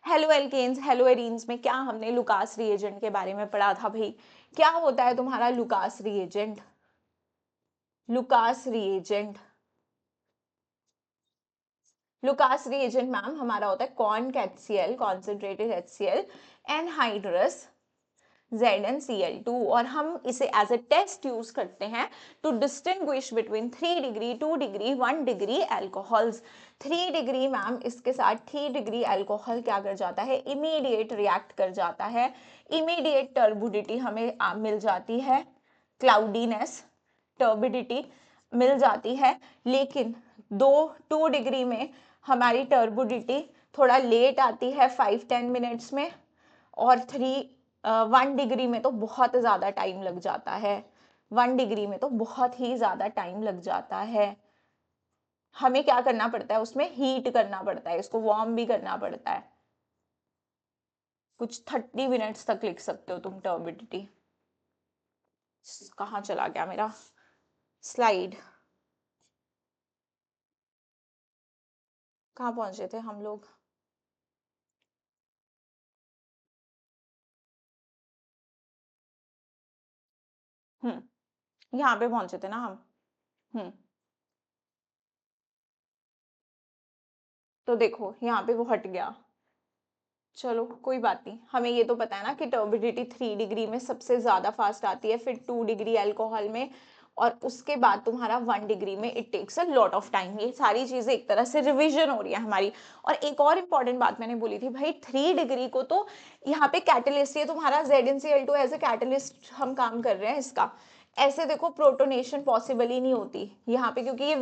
हेलो एल्केन्स हेलो एरीन्स में क्या हमने लुकास रिएजेंट के बारे में पढ़ा था भाई? क्या होता है तुम्हारा Lucas reagent? Lucas reagent, Lucas reagent ma'am हमारा होता है conc HCl, concentrated HCl, anhydrous ZnCl2, और हम इसे एज ए टेस्ट यूज करते हैं to distinguish between 3 degree 2 degree 1 degree alcohols. 3 degree ma'am इसके साथ 3 डिग्री एल्कोहल क्या कर जाता है, इमीडिएट रिएक्ट कर जाता है, इमीडिएट टर्बुडिटी हमें मिल जाती है, क्लाउडीनेस टर्बिडिटी मिल जाती है। लेकिन 2 डिग्री में हमारी टर्बुडिटी थोड़ा लेट आती है, 5-10 मिनट्स में, और 1 डिग्री में तो बहुत ज्यादा टाइम लग जाता है। 1 डिग्री में तो बहुत ही ज्यादा टाइम लग जाता है। हमें क्या करना पड़ता है, उसमें हीट करना पड़ता है, इसको वार्म भी करना पड़ता है। कुछ 30 मिनट्स तक लिख सकते हो तुम टर्बिडिटी। कहाँ चला गया मेरा स्लाइड, कहाँ पहुंचे थे हम लोग? यहाँ पे पहुंचे थे ना हम। तो देखो यहाँ पे वो हट गया, चलो कोई बात नहीं। हमें ये तो पता है ना कि टर्बिडिटी 3 डिग्री में सबसे ज्यादा फास्ट आती है, फिर 2 डिग्री अल्कोहल में, और उसके बाद तुम्हारा 1 डिग्री में it takes a lot of time. ये सारी चीजें एक तरह से रिवीजन हो रही है हमारी। और एक और इंपॉर्टेंट बात मैंने बोली थी भाई, 3 डिग्री को तो यहाँ पे कैटलिस्ट, ये तुम्हारा ZnCl2 एज ए कैटलिस्ट हम काम कर रहे हैं इसका। ऐसे देखो प्रोटोनेशन पॉसिबल ही नहीं होती यहाँ पे, क्योंकि ये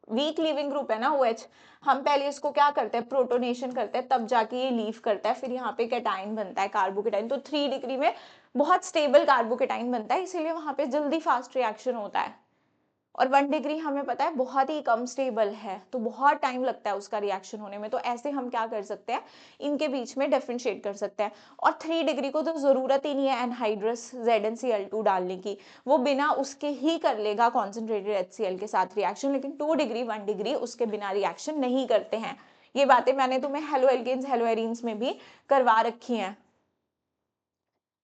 वीक लीविंग ग्रुप है ना OH। हम पहले इसको क्या करते हैं, प्रोटोनेशन करते हैं, तब जाके ये लीव करता है, फिर यहाँ पे कैटाइन बनता है, कार्बोकेटाइन। तो 3 डिग्री में बहुत स्टेबल कार्बोकेटाइन बनता है, इसीलिए वहां पे जल्दी फास्ट रिएक्शन होता है। और 1 डिग्री हमें पता है बहुत ही कम स्टेबल है, तो बहुत टाइम लगता है उसका रिएक्शन होने में। तो ऐसे हम क्या कर सकते हैं, इनके बीच में डिफरेंशिएट कर सकते हैं। और 3 डिग्री को तो जरूरत ही नहीं है एनहाइड्रस ZnCl2 डालने की, वो बिना उसके ही कर लेगा कॉन्सेंट्रेटेड HCl के साथ रिएक्शन। लेकिन 2 डिग्री 1 डिग्री उसके बिना रिएक्शन नहीं करते हैं। ये बातें मैंने तुम्हें हेलो एल्केन्स हेलो एरीन्स में भी करवा रखी हैं।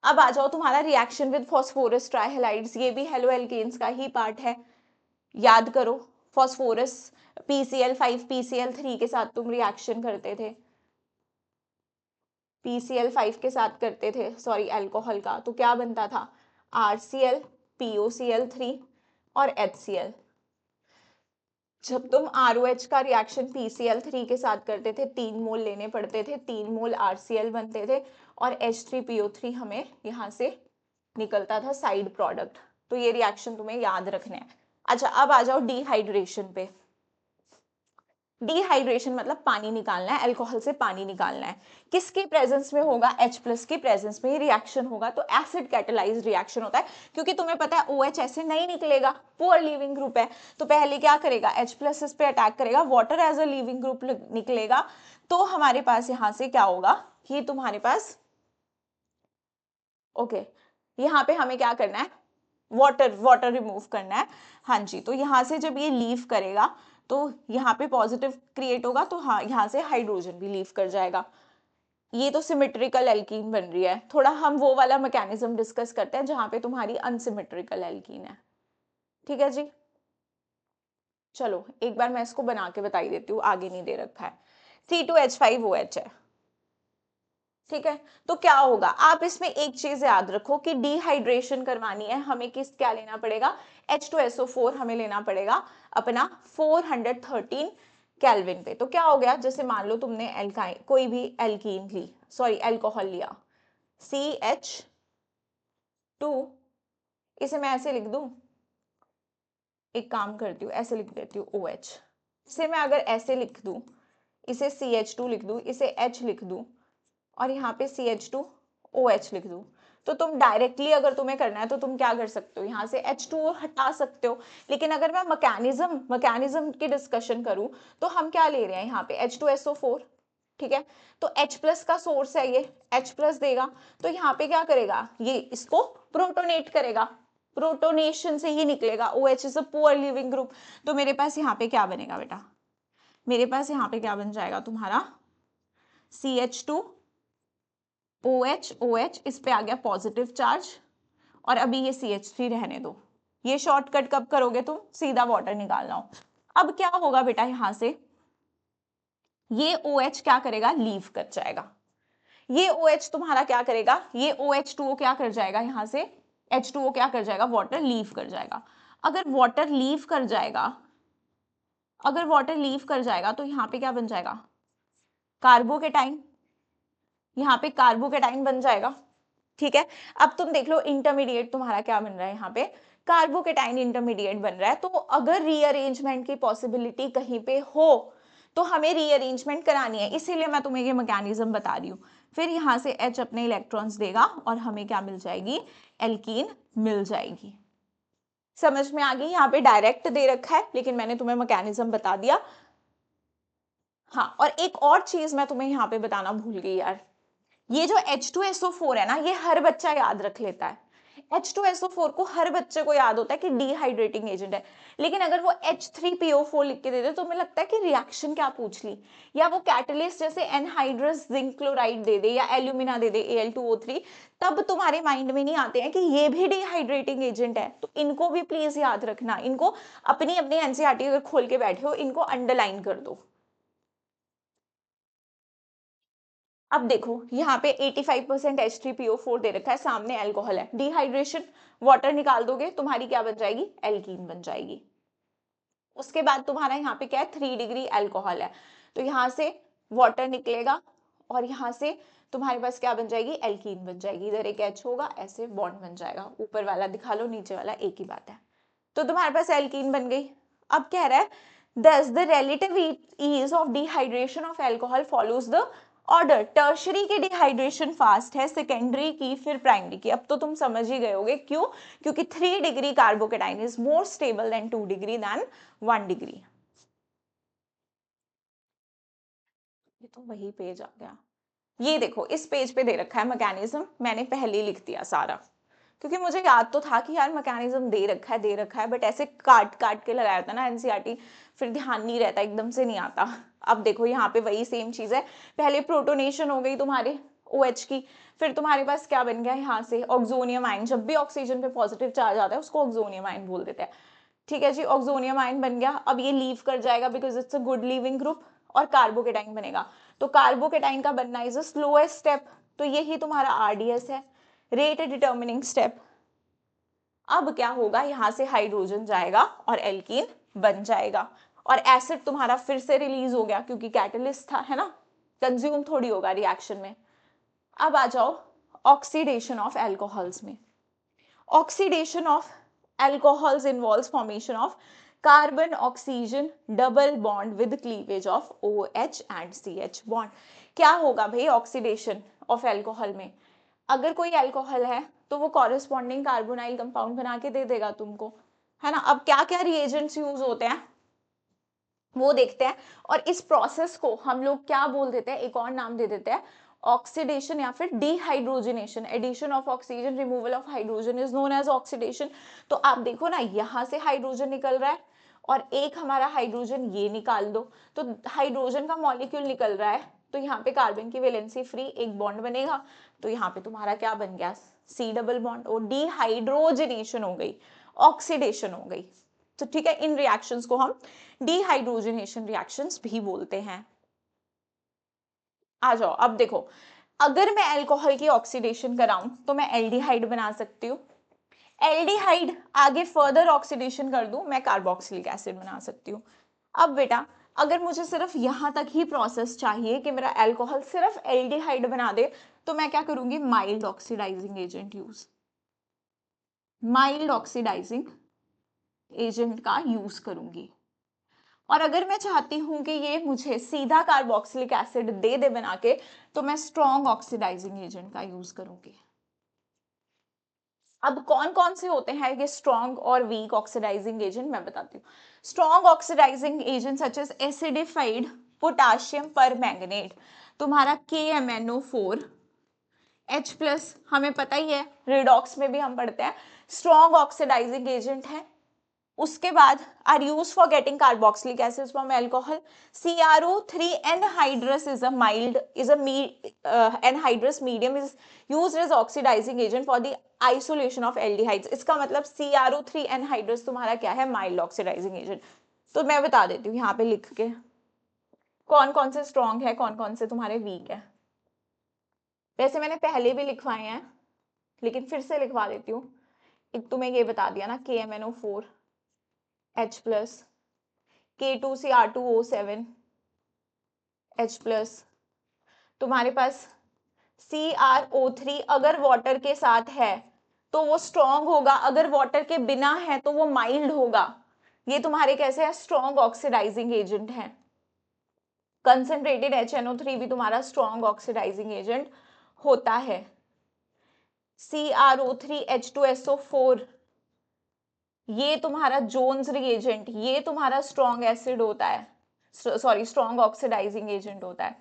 अब आ जाओ तुम्हारा रिएक्शन विद फॉस्फोरस ट्राइहैलाइड्स, ये भी हेलो एल्केन्स का ही पार्ट है। याद करो, फॉस्फोरस PCl5 PCl3 के साथ तुम रिएक्शन करते थे, PCl5 के साथ करते थे, सॉरी अल्कोहल का, तो क्या बनता था, RCl POCl3 और HCl। जब तुम ROH का रिएक्शन PCl3 के साथ करते थे, 3 मोल लेने पड़ते थे, 3 मोल RCl बनते थे, और H3PO3 हमें यहाँ से निकलता था साइड प्रोडक्ट। तो ये रिएक्शन तुम्हें याद रखना है। अच्छा, अब आ जाओ डिहाइड्रेशन पे। डिहाइड्रेशन मतलब पानी निकालना है, अल्कोहल से पानी निकालना है। किसके प्रेजेंस में होगा? H+ के प्रेजेंस में ये रिएक्शन होगा, तो एसिड कैटेलाइज्ड रिएक्शन होता है। क्योंकि तुम्हें पता है OH ऐसे नहीं निकलेगा, पुअर लिविंग ग्रुप है, तो पहले क्या करेगा? H+ इस पे अटैक करेगा, water as a leaving group निकलेगा, तो हमारे पास यहाँ से क्या होगा? ये तुम्हारे पास ओके, यहाँ पे हमें क्या करना है? वाटर रिमूव करना है। हाँ जी, तो यहाँ से जब ये लीव करेगा तो यहाँ पे पॉजिटिव क्रिएट होगा, तो हाँ यहाँ से हाइड्रोजन भी लीव कर जाएगा। ये तो सिमेट्रिकल एल्कीन बन रही है। थोड़ा हम वो वाला मैकेनिज्म डिस्कस करते हैं जहाँ पे तुम्हारी अनसिमेट्रिकल एल्कीन है। ठीक है जी, चलो एक बार मैं इसको बना के बता ही देती हूँ, आगे नहीं दे रखा है। C2H5OH है। ठीक है, तो क्या होगा? आप इसमें एक चीज याद रखो कि डिहाइड्रेशन करवानी है हमें, किस क्या लेना पड़ेगा? H2SO4 हमें लेना पड़ेगा अपना 413 केल्विन पे। तो क्या हो गया? जैसे मान लो तुमने एल्काइन कोई भी एल्कीन ली, सॉरी एल्कोहल लिया, CH2, इसे मैं ऐसे लिख दूं, एक काम करती हूँ ऐसे लिख देती हूँ OH। इसे मैं अगर ऐसे लिख दूं, इसे CH2 लिख दूं, इसे H लिख दूं, और यहाँ पे CH2OH लिख दूं, तो तुम डायरेक्टली अगर तुम्हें करना है तो तुम क्या कर सकते हो? यहाँ से H2O हटा सकते हो। लेकिन अगर मैं मैकेनिज्म की डिस्कशन करूं तो हम क्या ले रहे हैं यहाँ पे? H2SO4। ठीक है, तो H+ का सोर्स है ये, H+ देगा, तो यहाँ पे क्या करेगा? ये इसको प्रोटोनेट करेगा, प्रोटोनेशन से ही निकलेगा। OH is a poor leaving group, तो मेरे पास यहाँ पे क्या बनेगा बेटा? मेरे पास यहाँ पे क्या बन जाएगा तुम्हारा? CH2 OH इस पे आ गया पॉजिटिव चार्ज, और अभी ये CH3 रहने दो। ये शॉर्टकट कब करोगे तुम? सीधा वाटर निकालना हो। अब क्या होगा बेटा? यहां से ये OH क्या करेगा? लीव कर जाएगा। ये OH तुम्हारा क्या करेगा? ये OH2O क्या कर जाएगा? यहां से H2O क्या कर जाएगा? वाटर लीव कर जाएगा। अगर वाटर लीव कर जाएगा, अगर वाटर लीव कर जाएगा तो यहाँ पे क्या बन जाएगा? कार्बोकेटाइन। यहाँ पे कार्बोकेटाइन बन जाएगा। ठीक है, अब तुम देख लो इंटरमीडिएट तुम्हारा क्या बन रहा है? यहाँ पे कार्बोकेटाइन इंटरमीडिएट बन रहा है। तो अगर रीअरेंजमेंट की पॉसिबिलिटी कहीं पे हो तो हमें रीअरेंजमेंट करानी है, इसीलिए मैं तुम्हें ये मैकेनिज्म बता रही हूँ। फिर यहाँ से H अपने इलेक्ट्रॉन्स देगा और हमें क्या मिल जाएगी? एल्कीन मिल जाएगी। समझ में आ गई? यहाँ पे डायरेक्ट दे रखा है लेकिन मैंने तुम्हें मैकेनिज्म बता दिया। हाँ, और एक और चीज मैं तुम्हें यहाँ पे बताना भूल गई यार, ये जो H2SO4 है ना, ये हर बच्चा याद रख लेता है। H2SO4 को हर बच्चे को याद होता है कि डिहाइड्रेटिंग एजेंट है, लेकिन अगर वो H3PO4 लिख के दे दे तो मुझे लगता है कि रिएक्शन क्या पूछ ली, या वो कैटलिस्ट जैसे एनहाइड्रस जिंक क्लोराइड दे दे या एल्यूमिना दे दे Al2O3, तब तुम्हारे माइंड में नहीं आते हैं कि ये भी डिहाइड्रेटिंग एजेंट है। तो इनको भी प्लीज याद रखना, इनको अपनी अपनी एनसीईआरटी अगर खोल के बैठे हो इनको अंडरलाइन कर दो। अब देखो यहाँ पे 85% H3PO4 दे रखा है, सामने अल्कोहल है, डिहाइड्रेशन, वाटर निकाल दोगे तुम्हारी क्या बन जाएगी? एल्कीन बन जाएगी। उसके बाद तुम्हारा यहाँ पे क्या है? 3 डिग्री अल्कोहल है, तो यहाँ से वाटर निकलेगा और यहाँ से तुम्हारे पास क्या बन जाएगी? एल्कीन बन जाएगी। इधर एक H होगा, ऐसे बॉन्ड बन जाएगा, ऊपर वाला दिखा लो नीचे वाला एक ही बात है। तो तुम्हारे पास एल्कीन बन गई। अब कह रहा है thus the relative ease of dehydration of alcohol follows the order. Tertiary की डिहाइड्रेशन फास्ट है, सेकेंडरी की फिर प्राइमरी की। अब तो तुम समझ ही गए होगे क्यों? क्योंकि 3 degree carbocation is more stable than 2 degree than 1 degree. ये तो वही पेज आ गया। ये देखो इस पेज पे दे रखा है मैकेनिज्म, मैंने पहले ही लिख दिया सारा, क्योंकि मुझे याद तो था कि यार मैकेनिज्म दे रखा है, बट ऐसे काट काट के लगाया था ना एनसीईआरटी, फिर ध्यान नहीं रहता, एकदम से नहीं आता। अब देखो यहाँ पे वही सेम चीज है, पहले प्रोटोनेशन हो गई तुम्हारे OH की, फिर तुम्हारे पास क्या बन गया? यहाँ से ऑक्सोनियम आयन। जब भी ऑक्सीजन पे पॉजिटिव चार्ज आता है उसको ऑक्सोनियम आयन बोल देते हैं। ठीक है जी, ऑक्सोनियम आयन बन गया। अब ये लीव कर जाएगा because it's a good leaving group, और कार्बोकेटाइन बनेगा। तो कार्बोकेटाइन का बनना इज अ स्लोएस्ट स्टेप, तो यही तुम्हारा RDS है, रेट डिटर्मिनिंग स्टेप। अब क्या होगा? यहां से हाइड्रोजन जाएगा और एल्कीन बन जाएगा, और एसिड तुम्हारा फिर से रिलीज हो गया क्योंकि कैटलिस्ट था, है ना, कंज्यूम थोड़ी होगा रिएक्शन में। अब आ जाओ ऑक्सीडेशन ऑफ एल्कोहल्स में। Oxidation of alcohols involves formation of carbon oxygen double bond with cleavage of OH and CH bond. क्या होगा भाई ऑक्सीडेशन ऑफ एल्कोहल में? अगर कोई एल्कोहल है तो वो कॉरेस्पॉन्डिंग कार्बोनाइल कंपाउंड बना के दे देगा तुमको, है ना। अब क्या क्या रिएजेंट्स यूज होते हैं वो देखते हैं, और इस प्रोसेस को हम लोग क्या बोल देते हैं, एक और नाम दे देते हैं ऑक्सीडेशन या फिर dehydrogenation. Addition of oxygen, removal of hydrogen is known as oxidation. तो आप देखो ना, यहां से हाइड्रोजन निकल रहा है और एक हमारा हाइड्रोजन ये निकाल दो, तो हाइड्रोजन का मॉलिक्यूल निकल रहा है, तो यहाँ पे कार्बन की वैलेंसी फ्री एक बॉन्ड बनेगा, तो यहाँ पे तुम्हारा क्या बन गया, सी डबल बॉन्ड, और डिहाइड्रोजनेशन हो गई, ऑक्सीडेशन हो गई। तो ठीक है, इन रिएक्शंस को हम डिहाइड्रोजनेशन रिएक्शंस भी बोलते हैं। आ जाओ, अब देखो, अगर मैं अल्कोहल की ऑक्सीडेशन कराऊं तो मैं एल्डिहाइड बना सकती हूँ। एल्डिहाइड आगे फर्दर ऑक्सीडेशन कर दूं, मैं कार्बोक्सिलिक एसिड बना सकती हूँ। अब बेटा, अगर मुझे सिर्फ यहां तक ही प्रोसेस चाहिए कि मेरा अल्कोहल सिर्फ एल्डिहाइड बना दे, तो मैं क्या करूंगी, mild oxidizing agent use, mild oxidizing agent का यूज करूंगी। और अगर मैं चाहती हूं कि ये मुझे सीधा कार्बोक्सिलिक एसिड दे दे बना के, तो मैं स्ट्रॉन्ग ऑक्सीडाइजिंग एजेंट का यूज करूंगी। अब कौन कौन से होते हैं ये स्ट्रॉन्ग और वीक ऑक्सीडाइजिंग एजेंट, मैं बताती हूँ। Strong oxidising agent such as acidified potassium permanganate, तुम्हारा KMnO4 H+, हमें पता ही है, रिडॉक्स में भी हम पढ़ते हैं, स्ट्रॉन्ग ऑक्सीडाइजिंग एजेंट है। उसके बाद are use for getting carboxylic acid from alcohol. CrO3 anhydrous is a mild is a anhydrous medium is used as oxidizing agent for the isolation of aldehydes। इसका मतलब CrO3 anhydrous तुम्हारा क्या है, mild oxidizing agent. तो मैं बता देती हूँ यहाँ पे लिख के कौन कौन से स्ट्रॉन्ग है, कौन कौन से तुम्हारे वीक है। वैसे मैंने पहले भी लिखवाए हैं, लेकिन फिर से लिखवा देती हूँ। एक तुम्हें ये बता दिया ना, KMnO4 H+, K2Cr2O7 H+, तुम्हारे पास CrO3 अगर वाटर के साथ है तो वो स्ट्रॉन्ग होगा, अगर वाटर के बिना है तो वो माइल्ड होगा। ये तुम्हारे कैसे है, स्ट्रॉन्ग ऑक्सीडाइजिंग एजेंट है। कंसंट्रेटेड HNO3 भी तुम्हारा स्ट्रॉन्ग ऑक्सीडाइजिंग एजेंट होता है। CrO3H2SO4 ये तुम्हारा जोन्स रिएजेंट, ये तुम्हारा स्ट्रॉन्ग एसिड होता है, सॉरी स्ट्रॉन्ग ऑक्सीडाइजिंग एजेंट होता है।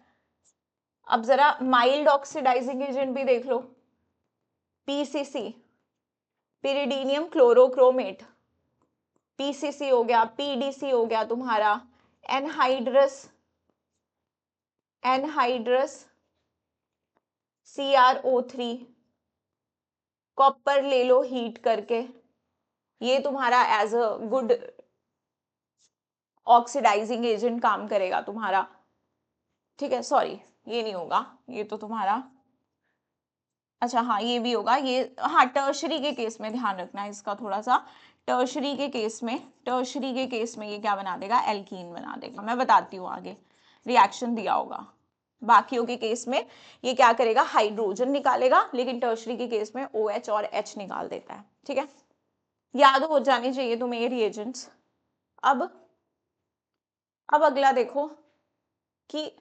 अब जरा माइल्ड ऑक्सीडाइजिंग एजेंट भी देख लो, PCC पिरिडीनियम क्लोरोक्रोमेट, PCC हो गया, PDC हो गया तुम्हारा, एनहाइड्रस CrO3, कॉपर ले लो हीट करके, ये तुम्हारा as a good oxidizing agent काम करेगा तुम्हारा। ठीक है, सॉरी ये नहीं होगा, ये तो तुम्हारा, अच्छा हाँ ये भी होगा, ये हाँ टर्शरी के केस में ध्यान रखना है इसका थोड़ा सा। टर्शरी के केस में ये क्या बना देगा, एल्कीन बना देगा। मैं बताती हूँ आगे, रिएक्शन दिया होगा। बाकियों के केस में ये क्या करेगा, हाइड्रोजन निकालेगा, लेकिन टर्शरी के केस में OH और H निकाल देता है। ठीक है, याद हो जानी चाहिए तुम्हें ये रिएजेंट्स। अब अगला देखो कि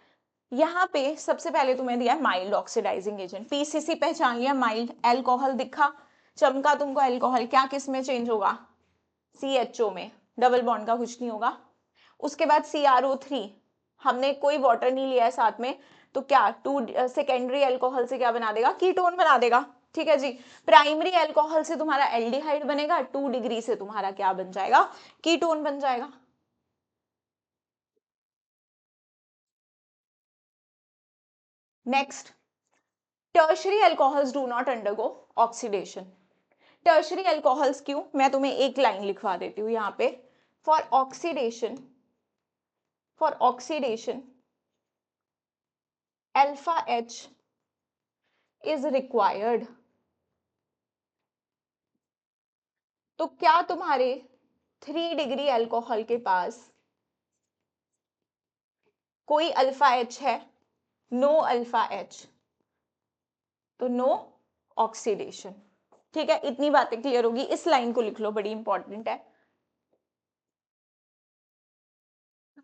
यहाँ पे सबसे पहले तुम्हें दिया है माइल्ड ऑक्सीडाइजिंग एजेंट, PCC पहचान लिया, माइल्ड, एल्कोहल दिखा, चमका तुमको एल्कोहल, क्या किस में चेंज होगा, CHO में, डबल बॉन्ड का कुछ नहीं होगा। उसके बाद CrO3, हमने कोई वाटर नहीं लिया है साथ में, तो क्या सेकेंडरी एल्कोहल से क्या बना देगा, कीटोन बना देगा। ठीक है जी, प्राइमरी एल्कोहल से तुम्हारा एल्डिहाइड बनेगा, 2 डिग्री से तुम्हारा क्या बन जाएगा, कीटोन बन जाएगा। Next, tertiary alcohols do not undergo oxidation. Tertiary alcohols क्यों, मैं तुम्हें एक लाइन लिखवा देती हूँ यहाँ पे, for oxidation alpha H is required. तो क्या तुम्हारे 3 डिग्री अल्कोहल के पास कोई अल्फा H है, नो अल्फा H, तो नो ऑक्सीडेशन। ठीक है, इतनी बातें क्लियर होगी, इस लाइन को लिख लो, बड़ी इंपॉर्टेंट है।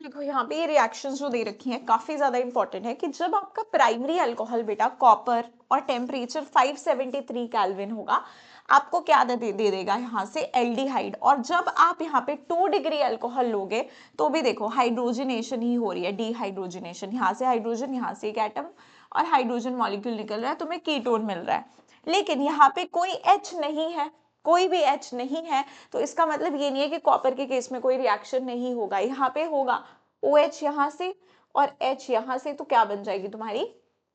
देखो यहाँ पे ये रिएक्शंस जो दे रखी हैं काफी ज्यादा इंपॉर्टेंट है कि जब आपका प्राइमरी अल्कोहल बेटा कॉपर और टेम्परेचर 573 केल्विन होगा, आपको क्या दे देगा यहाँ से एल्डिहाइड। और जब आप यहाँ पे 2 डिग्री अल्कोहल लोगे तो भी देखो हाइड्रोजनेशन ही हो रही है, डीहाइड्रोजनेशन, यहाँ से हाइड्रोजन, यहाँ से एक एटम और हाइड्रोजन मॉलिक्यूल निकल रहा है, तुम्हें कीटोन मिल रहा है। लेकिन यहाँ पे कोई H नहीं है, कोई भी H नहीं है, तो इसका मतलब ये नहीं है कि कॉपर के केस में कोई रिएक्शन नहीं होगा, यहाँ पे होगा। OH यहाँ से और H यहाँ से, तो क्या बन जाएगी तुम्हारी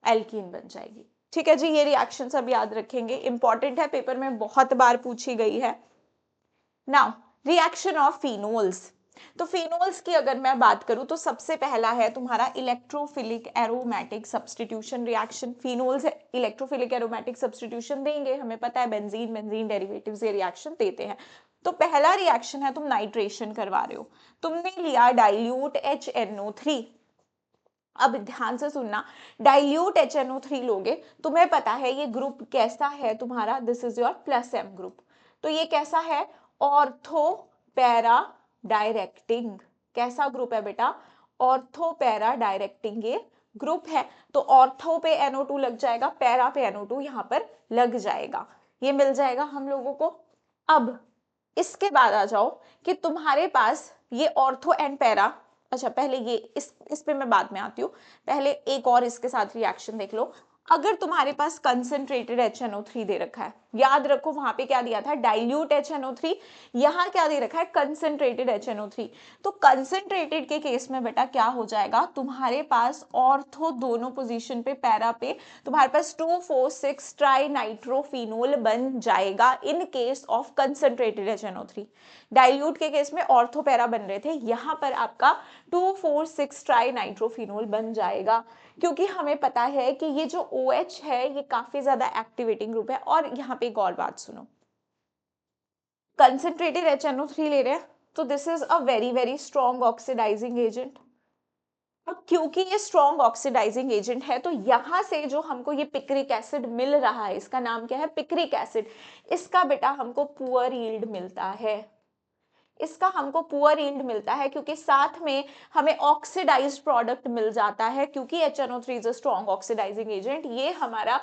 एल्कीन बन जाएगी। ठीक है जी, ये रिएक्शन सब याद रखेंगे, इंपॉर्टेंट है, पेपर में बहुत बार पूछी गई है। Now reaction of phenols. तो फिनोल्स की अगर मैं बात करूं तो सबसे पहला है तुम्हारा electrophilic aromatic substitution reaction. Phenols electrophilic aromatic substitution देंगे, हमें पता है बेंजीन बेंजीन डेरिवेटिव्स ये रिएक्शन देते हैं। तो पहला रिएक्शन है, तुम नाइट्रेशन करवा रहे हो, तुमने लिया डाइल्यूट HNO3। अब ध्यान से सुनना, डाइल्यूट HNO3 लोगे, तुम्हें पता है ये ग्रुप कैसा है तुम्हारा, this is your plus M group. तो ये कैसा है, ऑर्थो पैरा डायरेक्टिंग। कैसा ग्रुप है बेटा, ऑर्थो पैरा डायरेक्टिंग ये ग्रुप है। तो ऑर्थो पे NO2 लग जाएगा, पैरा पे NO2 यहाँ पर लग जाएगा, ये मिल जाएगा हम लोगों को। अब इसके बाद आ जाओ कि तुम्हारे पास ये ऑर्थो एंड पैरा, अच्छा पहले ये इस पे मैं बाद में आती हूँ, पहले एक और इसके साथ रिएक्शन देख लो। अगर तुम्हारे पास कंसंट्रेटेड HNO3 दे रखा है, याद रखो वहां पे क्या दिया था, डाइल्यूट HNO3, यहाँ क्या दे रखा है, कंसंट्रेटेड HNO3। तो कंसंट्रेटेड के केस में बेटा क्या हो जाएगा, तुम्हारे पास ऑर्थो दोनों पोजीशन पे पैरा पे तुम्हारे पास 2,4,6 ट्राई नाइट्रोफिनोल बन जाएगा इन case of concentrated HNO3। Dilute के केस में ऑर्थो पैरा बन रहे थे, यहाँ पर आपका 2,4,6 ट्राई नाइट्रोफिनोल बन जाएगा, क्योंकि हमें पता है कि ये जो OH है ये काफी ज्यादा एक्टिवेटिंग ग्रुप है। और यहाँ पे एक और बात सुनो, कंसंट्रेटेड HNO3 ले रहे हैं तो this is a very very strong oxidising agent. अब क्योंकि ये स्ट्रॉन्ग ऑक्सीडाइजिंग एजेंट है तो यहाँ से जो हमको ये पिक्रिक एसिड मिल रहा है, इसका नाम क्या है, पिक्रिक एसिड, इसका बेटा हमको पुअर यील्ड मिलता है, इसका हमको पुअर यील्ड मिलता है, क्योंकि साथ में हमें ऑक्सीडाइज्ड प्रोडक्ट मिल जाता है, क्योंकि HNO3 is a strong oxidising agent, ये हमारा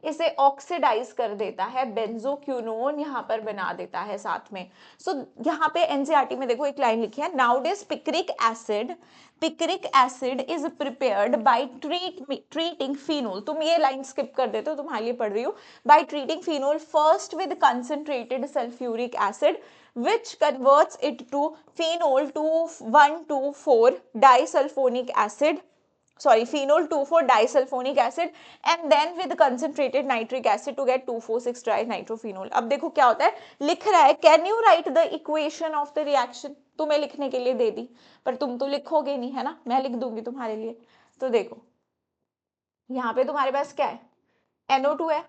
इसे ऑक्सीडाइज कर देता है, बेंजोक्विनोन यहाँ पर बना देता है साथ में। सो यहाँ पे NCERT में देखो एक लाइन लिखी है, nowadays picric acid is prepared by treating phenol. तुम ये लाइन स्किप कर देते हो, तुम्हारे लिए पढ़ रही हो, by treating phenol first with concentrated sulphuric acid which converts it to phenol 2,1,2,4 disulfonic acid, sorry phenol 2,4 disulfonic acid and then with concentrated nitric acid to get 2,4,6 trinitrophenol। अब देखो क्या होता है, लिख रहा है can you write the equation of the reaction, तुम्हें लिखने के लिए दे दी पर तुम तो लिखोगे नहीं है ना, मैं लिख दूंगी तुम्हारे लिए। तो देखो यहाँ पे तुम्हारे पास क्या है, NO2 है,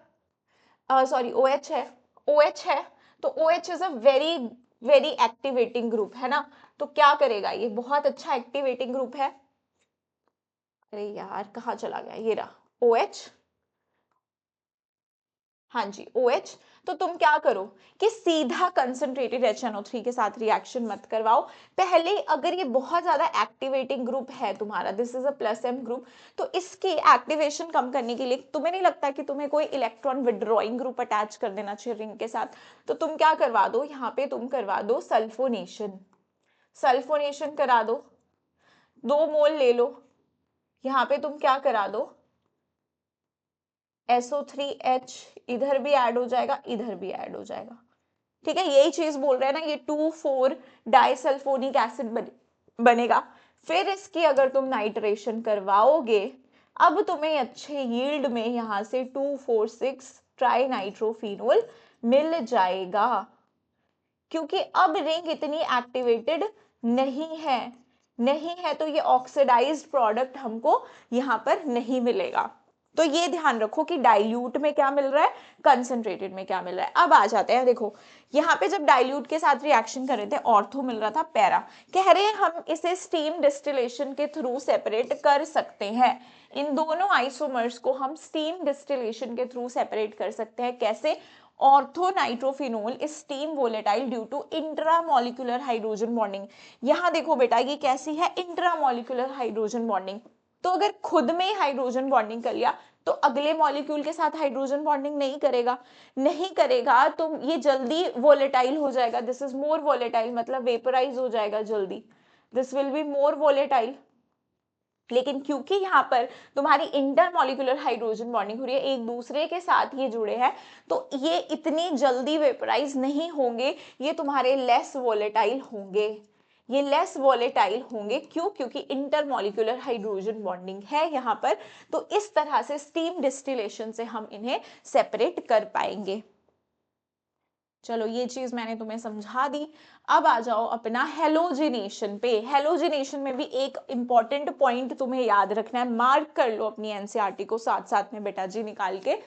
सॉरी OH है, OH है, तो OH is a very very activating group है ना, तो क्या करेगा, ये बहुत अच्छा एक्टिवेटिंग ग्रुप है। अरे यार कहाँ चला गया, ये रहा OH, हाँ जी OH। तो तुम क्या करो कि सीधा कंसंट्रेटेड HNO3 के साथ रिएक्शन मत करवाओ, पहले अगर ये बहुत ज्यादा एक्टिवेटिंग ग्रुप है तुम्हारा, this is a plus M group, तो इसकी एक्टिवेशन कम करने के लिए तुम्हें नहीं लगता कि तुम्हें कोई इलेक्ट्रॉन विड्रॉइंग ग्रुप अटैच कर देना चाहिए रिंग के साथ, तो तुम क्या करवा दो, यहाँ पे तुम करवा दो सल्फोनेशन, सल्फोनेशन करा दो, 2 मोल ले लो, यहाँ पे तुम क्या करा दो SO3H, इधर भी ऐड हो जाएगा, इधर भी ऐड हो जाएगा, ठीक है, यही चीज बोल रहे हैं ना, ये 2,4 डाइसल्फोनिक एसिड बनेगा। फिर इसकी अगर तुम नाइट्रेशन करवाओगे, अब तुम्हें अच्छे यील्ड में यहाँ से 2,4,6 ट्राइनाइट्रोफिनोल मिल जाएगा, क्योंकि अब रिंग इतनी एक्टिवेटेड नहीं है, नहीं है तो ये ऑक्सीडाइज्ड प्रोडक्ट हमको यहाँ पर नहीं मिलेगा। तो ये ध्यान रखो कि डाइल्यूट में क्या मिल रहा है, कंसंट्रेटेड में क्या मिल रहा है। अब आ जाते हैं, देखो यहाँ पे जब डाइल्यूट के साथ रिएक्शन कर रहे थे ऑर्थो मिल रहा था पैरा, कह रहे हैं हम इसे स्टीम डिस्टिलेशन के थ्रू सेपरेट कर सकते हैं, इन दोनों आइसोमर्स को हम स्टीम डिस्टिलेशन के थ्रू सेपरेट कर सकते हैं, कैसे, ortho nitrophenol is steam volatile due to intramolecular hydrogen bonding. यहाँ देखो बेटा ये कैसी है, इंट्रामोलिकुलर हाइड्रोजन बॉन्डिंग। तो अगर खुद में हाइड्रोजन बॉन्डिंग कर लिया तो अगले मॉलिक्यूल के साथ हाइड्रोजन बॉन्डिंग नहीं करेगा तो ये जल्दी वोलेटाइल हो जाएगा। दिस इज मोर वोलेटाइल, मतलब वेपराइज हो जाएगा जल्दी, this will be more volatile. लेकिन क्योंकि यहाँ पर तुम्हारी इंटरमॉलिक्यूलर हाइड्रोजन बॉन्डिंग हो रही है, एक दूसरे के साथ ये जुड़े हैं, तो ये इतनी जल्दी वेपराइज नहीं होंगे, ये तुम्हारे लेस वोलेटाइल होंगे। ये लेस वोलेटाइल होंगे क्यों? क्योंकि इंटरमॉलिक्यूलर हाइड्रोजन बॉन्डिंग है यहाँ पर। तो इस तरह से स्टीम डिस्टिलेशन से हम इन्हें सेपरेट कर पाएंगे। चलो ये चीज मैंने तुम्हें समझा दी। अब आ जाओ अपना हेलोजिनेशन पे। हेलोजिनेशन में भी एक इंपॉर्टेंट पॉइंट तुम्हें याद रखना है, मार्क कर लो अपनी एनसीईआरटी को साथ साथ में बेटा जी निकाल के।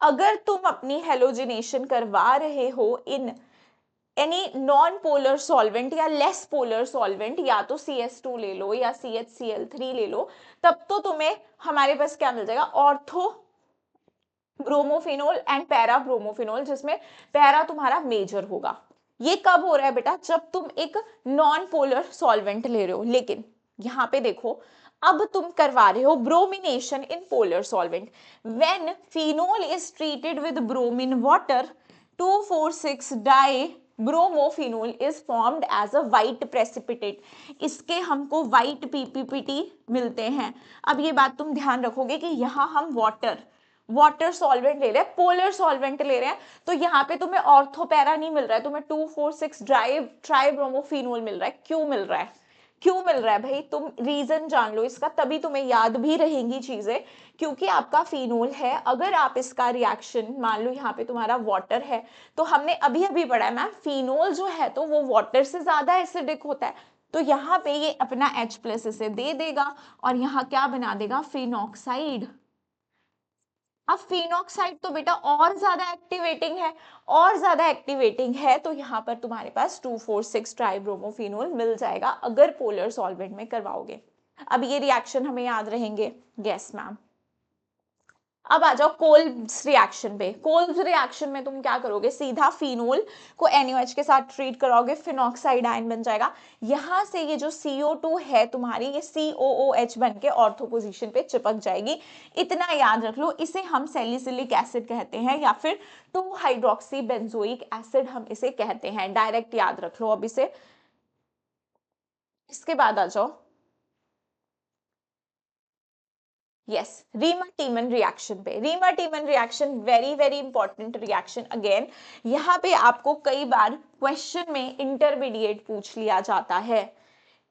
अगर तुम अपनी हेलोजिनेशन करवा रहे हो in any non polar solvent या लेस पोलर सॉल्वेंट, या तो CS2 ले लो या CHCl3 ले लो, तब तो तुम्हें हमारे पास क्या मिल जाएगा, ortho bromophenol and para bromophenol, जिसमें पैरा तुम्हारा मेजर होगा। ये कब हो रहा है बेटा, जब तुम एक नॉन पोलर सॉल्वेंट ले रहे हो। लेकिन यहाँ पे देखो, अब तुम करवा रहे हो bromination in polar solvent. When phenol is treated with bromine water, 2,4,6 di bromophenol is formed as a white precipitate. इसके हमको व्हाइट PPPT मिलते हैं। अब ये बात तुम ध्यान रखोगे कि यहाँ हम वाटर सॉल्वेंट ले रहे हैं, पोलर सॉल्वेंट ले रहे हैं, तो यहाँ पे तुम्हें ऑर्थोपैरा नहीं मिल रहा है, तुम्हें 2,4,6 ट्राइब्रोमोफिनोल मिल रहा है। क्यों मिल रहा है? क्यों मिल रहा है भाई, तुम रीजन जान लो इसका, तभी तुम्हें याद भी रहेंगी चीजें। क्योंकि आपका फिनोल है, अगर आप इसका रिएक्शन मान लो यहाँ पे तुम्हारा वाटर है, तो हमने अभी अभी पढ़ा है मैम, फिनोल जो है तो वो वाटर से ज्यादा एसिडिक होता है। तो यहाँ पे ये अपना H+ इसे दे देगा और यहाँ क्या बना देगा, फिनॉक्साइड। अब फिनॉक्साइड तो बेटा और ज्यादा एक्टिवेटिंग है, तो यहाँ पर तुम्हारे पास 2,4,6 ट्राइब्रोमोफिनोल मिल जाएगा अगर पोलर सॉल्वेंट में करवाओगे। अब ये रिएक्शन हमें याद रहेंगे। Yes ma'am. अब आ जाओ कोल्ब्स रिएक्शन पे। कोल्ब्स रिएक्शन में तुम क्या करोगे, सीधा फिनोल को NaOH के साथ ट्रीट कराओगे, फिनॉक्साइड आयन बन जाएगा। यहाँ से ये जो CO2 है तुम्हारी, ये COOH बन के ऑर्थो पोजीशन पे चिपक जाएगी। इतना याद रख लो, इसे हम सैलिसिलिक एसिड कहते हैं या फिर 2-हाइड्रोक्सी बेंजोइक एसिड हम इसे कहते हैं। डायरेक्ट याद रख लो अब इसे। इसके बाद आ जाओ, यस, रीमा-टीमन रिएक्शन पे। Reimer Tiemann reaction very very important reaction. Again यहाँ पे आपको कई बार क्वेश्चन में इंटरमीडिएट पूछ लिया जाता है,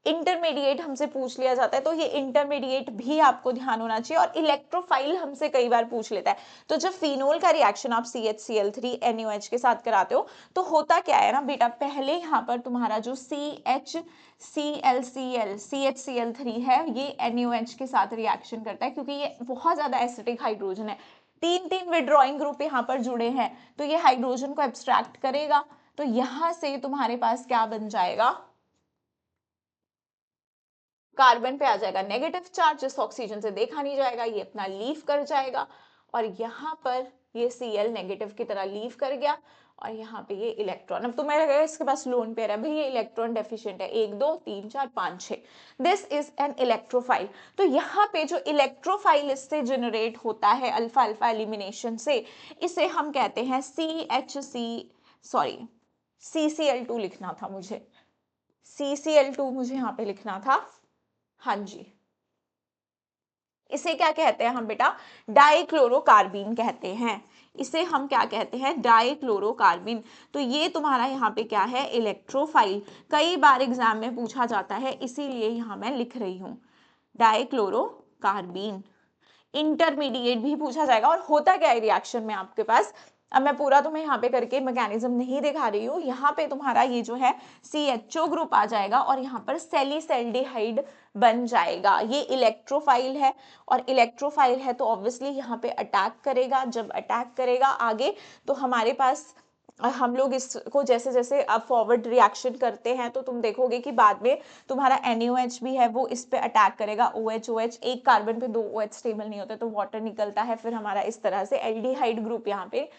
इंटरमीडिएट हमसे पूछ लिया जाता है, तो ये इंटरमीडिएट भी आपको ध्यान होना चाहिए। और इलेक्ट्रोफाइल हमसे कई बार पूछ लेता है। तो जब फिनोल का रिएक्शन आप CHCl3 NaOH के साथ कराते हो, तो होता क्या है ना बेटा, पहले यहाँ पर तुम्हारा जो CHCl3 है, ये NaOH के साथ रिएक्शन करता है, क्योंकि ये बहुत ज्यादा एसिडिक हाइड्रोजन है। 3 विड्रॉइंग ग्रुप यहाँ पर जुड़े हैं, तो ये हाइड्रोजन को एब्स्ट्रैक्ट करेगा। तो यहाँ से तुम्हारे पास क्या बन जाएगा, कार्बन पे आ जाएगा नेगेटिव चार्ज, जिस ऑक्सीजन से देखा नहीं जाएगा, ये अपना लीव कर जाएगा। और यहाँ पर ये Cl नेगेटिव की तरह लीव कर गया, और यहाँ पे ये इलेक्ट्रॉन, अब तुम्हें लगेगा इसके पास लोन पेयर है, भाई ये इलेक्ट्रॉन डेफिशिएंट है, 1 2 3 4 5 6, दिस इज एन इलेक्ट्रोफाइल। तो यहाँ पे जो इलेक्ट्रोफाइल इससे जनरेट होता है अल्फा अल्फा एलिमिनेशन से, इसे हम कहते हैं CCl2 लिखना था मुझे, CCl2 मुझे यहाँ पे लिखना था। हाँ जी, इसे क्या कहते हैं हम बेटा, डाइक्लोरोकार्बीन कहते हैं। इसे हम क्या कहते हैं, डाइक्लोरोकार्बीन। तो ये तुम्हारा यहाँ पे क्या है, इलेक्ट्रोफाइल। कई बार एग्जाम में पूछा जाता है, इसीलिए यहाँ मैं लिख रही हूँ डाइक्लोरोकार्बीन। इंटरमीडिएट भी पूछा जाएगा। और होता क्या है रिएक्शन में आपके पास, अब मैं पूरा तुम्हें यहाँ पे करके मैकेनिज्म नहीं दिखा रही हूँ, यहाँ पे तुम्हारा ये जो है CHO ग्रुप आ जाएगा और यहाँ पर सेलिसल्डिहाइड बन जाएगा। ये इलेक्ट्रोफाइल है, और इलेक्ट्रोफाइल है तो ऑब्वियसली यहाँ पे अटैक करेगा। जब अटैक करेगा आगे, तो हमारे पास हम लोग इसको जैसे जैसे अब फॉरवर्ड रिएक्शन करते हैं, तो तुम देखोगे कि बाद में तुम्हारा NaOH भी है, वो इस पे अटैक करेगा। OH एक कार्बन पे 2 OH स्टेबल नहीं होते, तो वाटर निकलता है, फिर हमारा इस तरह से एल्डिहाइड ग्रुप यहाँ पे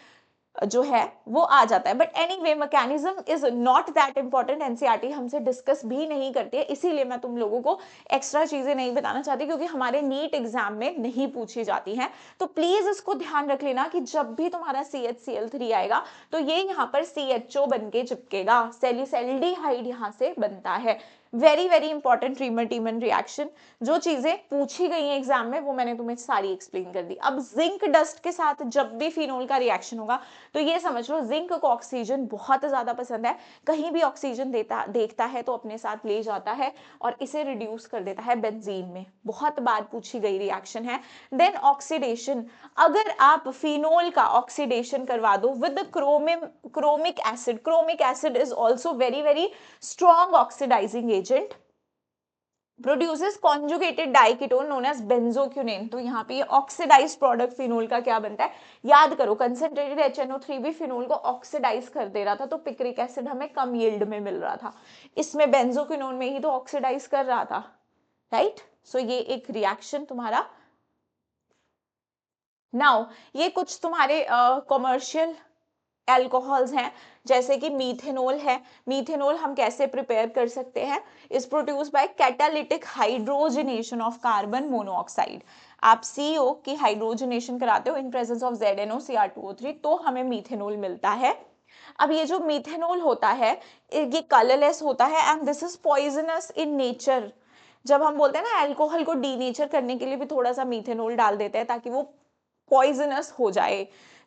जो है वो आ जाता है। But anyway mechanism is not that important, NCERT हमसे डिस्कस भी नहीं करती है, इसीलिए मैं तुम लोगों को एक्स्ट्रा चीजें नहीं बताना चाहती, क्योंकि हमारे नीट एग्जाम में नहीं पूछी जाती हैं। तो प्लीज इसको ध्यान रख लेना कि जब भी तुम्हारा CHCl3 आएगा तो ये यहाँ पर CHO बन के चिपकेगा, सैलिसैल्डिहाइड यहाँ से बनता है। Very very important reamer टीमन reaction. जो चीजें पूछी गई हैं एग्जाम में वो मैंने तुम्हें सारी एक्सप्लेन कर दी। अब जिंक डस्ट के साथ जब भी फिनोल का रिएक्शन होगा तो ये समझ लो जिंक को ऑक्सीजन बहुत ज्यादा पसंद है, कहीं भी ऑक्सीजन देखता है तो अपने साथ ले जाता है और इसे रिड्यूस कर देता है बेंजीन में। बहुत बार पूछी गई रिएक्शन है। देन ऑक्सीडेशन, अगर आप फिनोल का ऑक्सीडेशन करवा दो with chromic acid, chromic acid is also very very strong oxidising agent, produces conjugated diketone known as benzoquinone. तो यहाँ पे ऑक्सीडाइज्ड प्रोडक्ट फिनोल का क्या बनता है, याद करो कंसंट्रेटेड HNO3 भी फिनोल को ऑक्सीडाइज कर दे रहा था, तो पिक्रिक एसिड हमें कम यील्ड में मिल रहा था, इसमें बेंजोक्यूनोन में ही तो ऑक्सीडाइज कर रहा था, राइट। सो ये एक रिएक्शन तुम्हारा। नाउ ये कुछ तुम्हारे कॉमर्शियल एल्कोहल्स हैं, जैसे कि मीथेनॉल है। मीथेनॉल हम कैसे प्रिपेयर कर सकते हैं, is produce by catalytic hydrogenation of carbon monoxide. आप CO की हाइड्रोजनेशन कराते हो in presence of ZNO Cr2O3 तो हमें मीथेनॉल मिलता है। अब ये जो मीथेनॉल होता है ये कलरलेस होता है and this is poisonous in nature. जब हम बोलते हैं ना अल्कोहल को डीनेचर करने के लिए भी थोड़ा सा मीथेनॉल डाल देते हैं ताकि वो पॉइजनस हो जाए,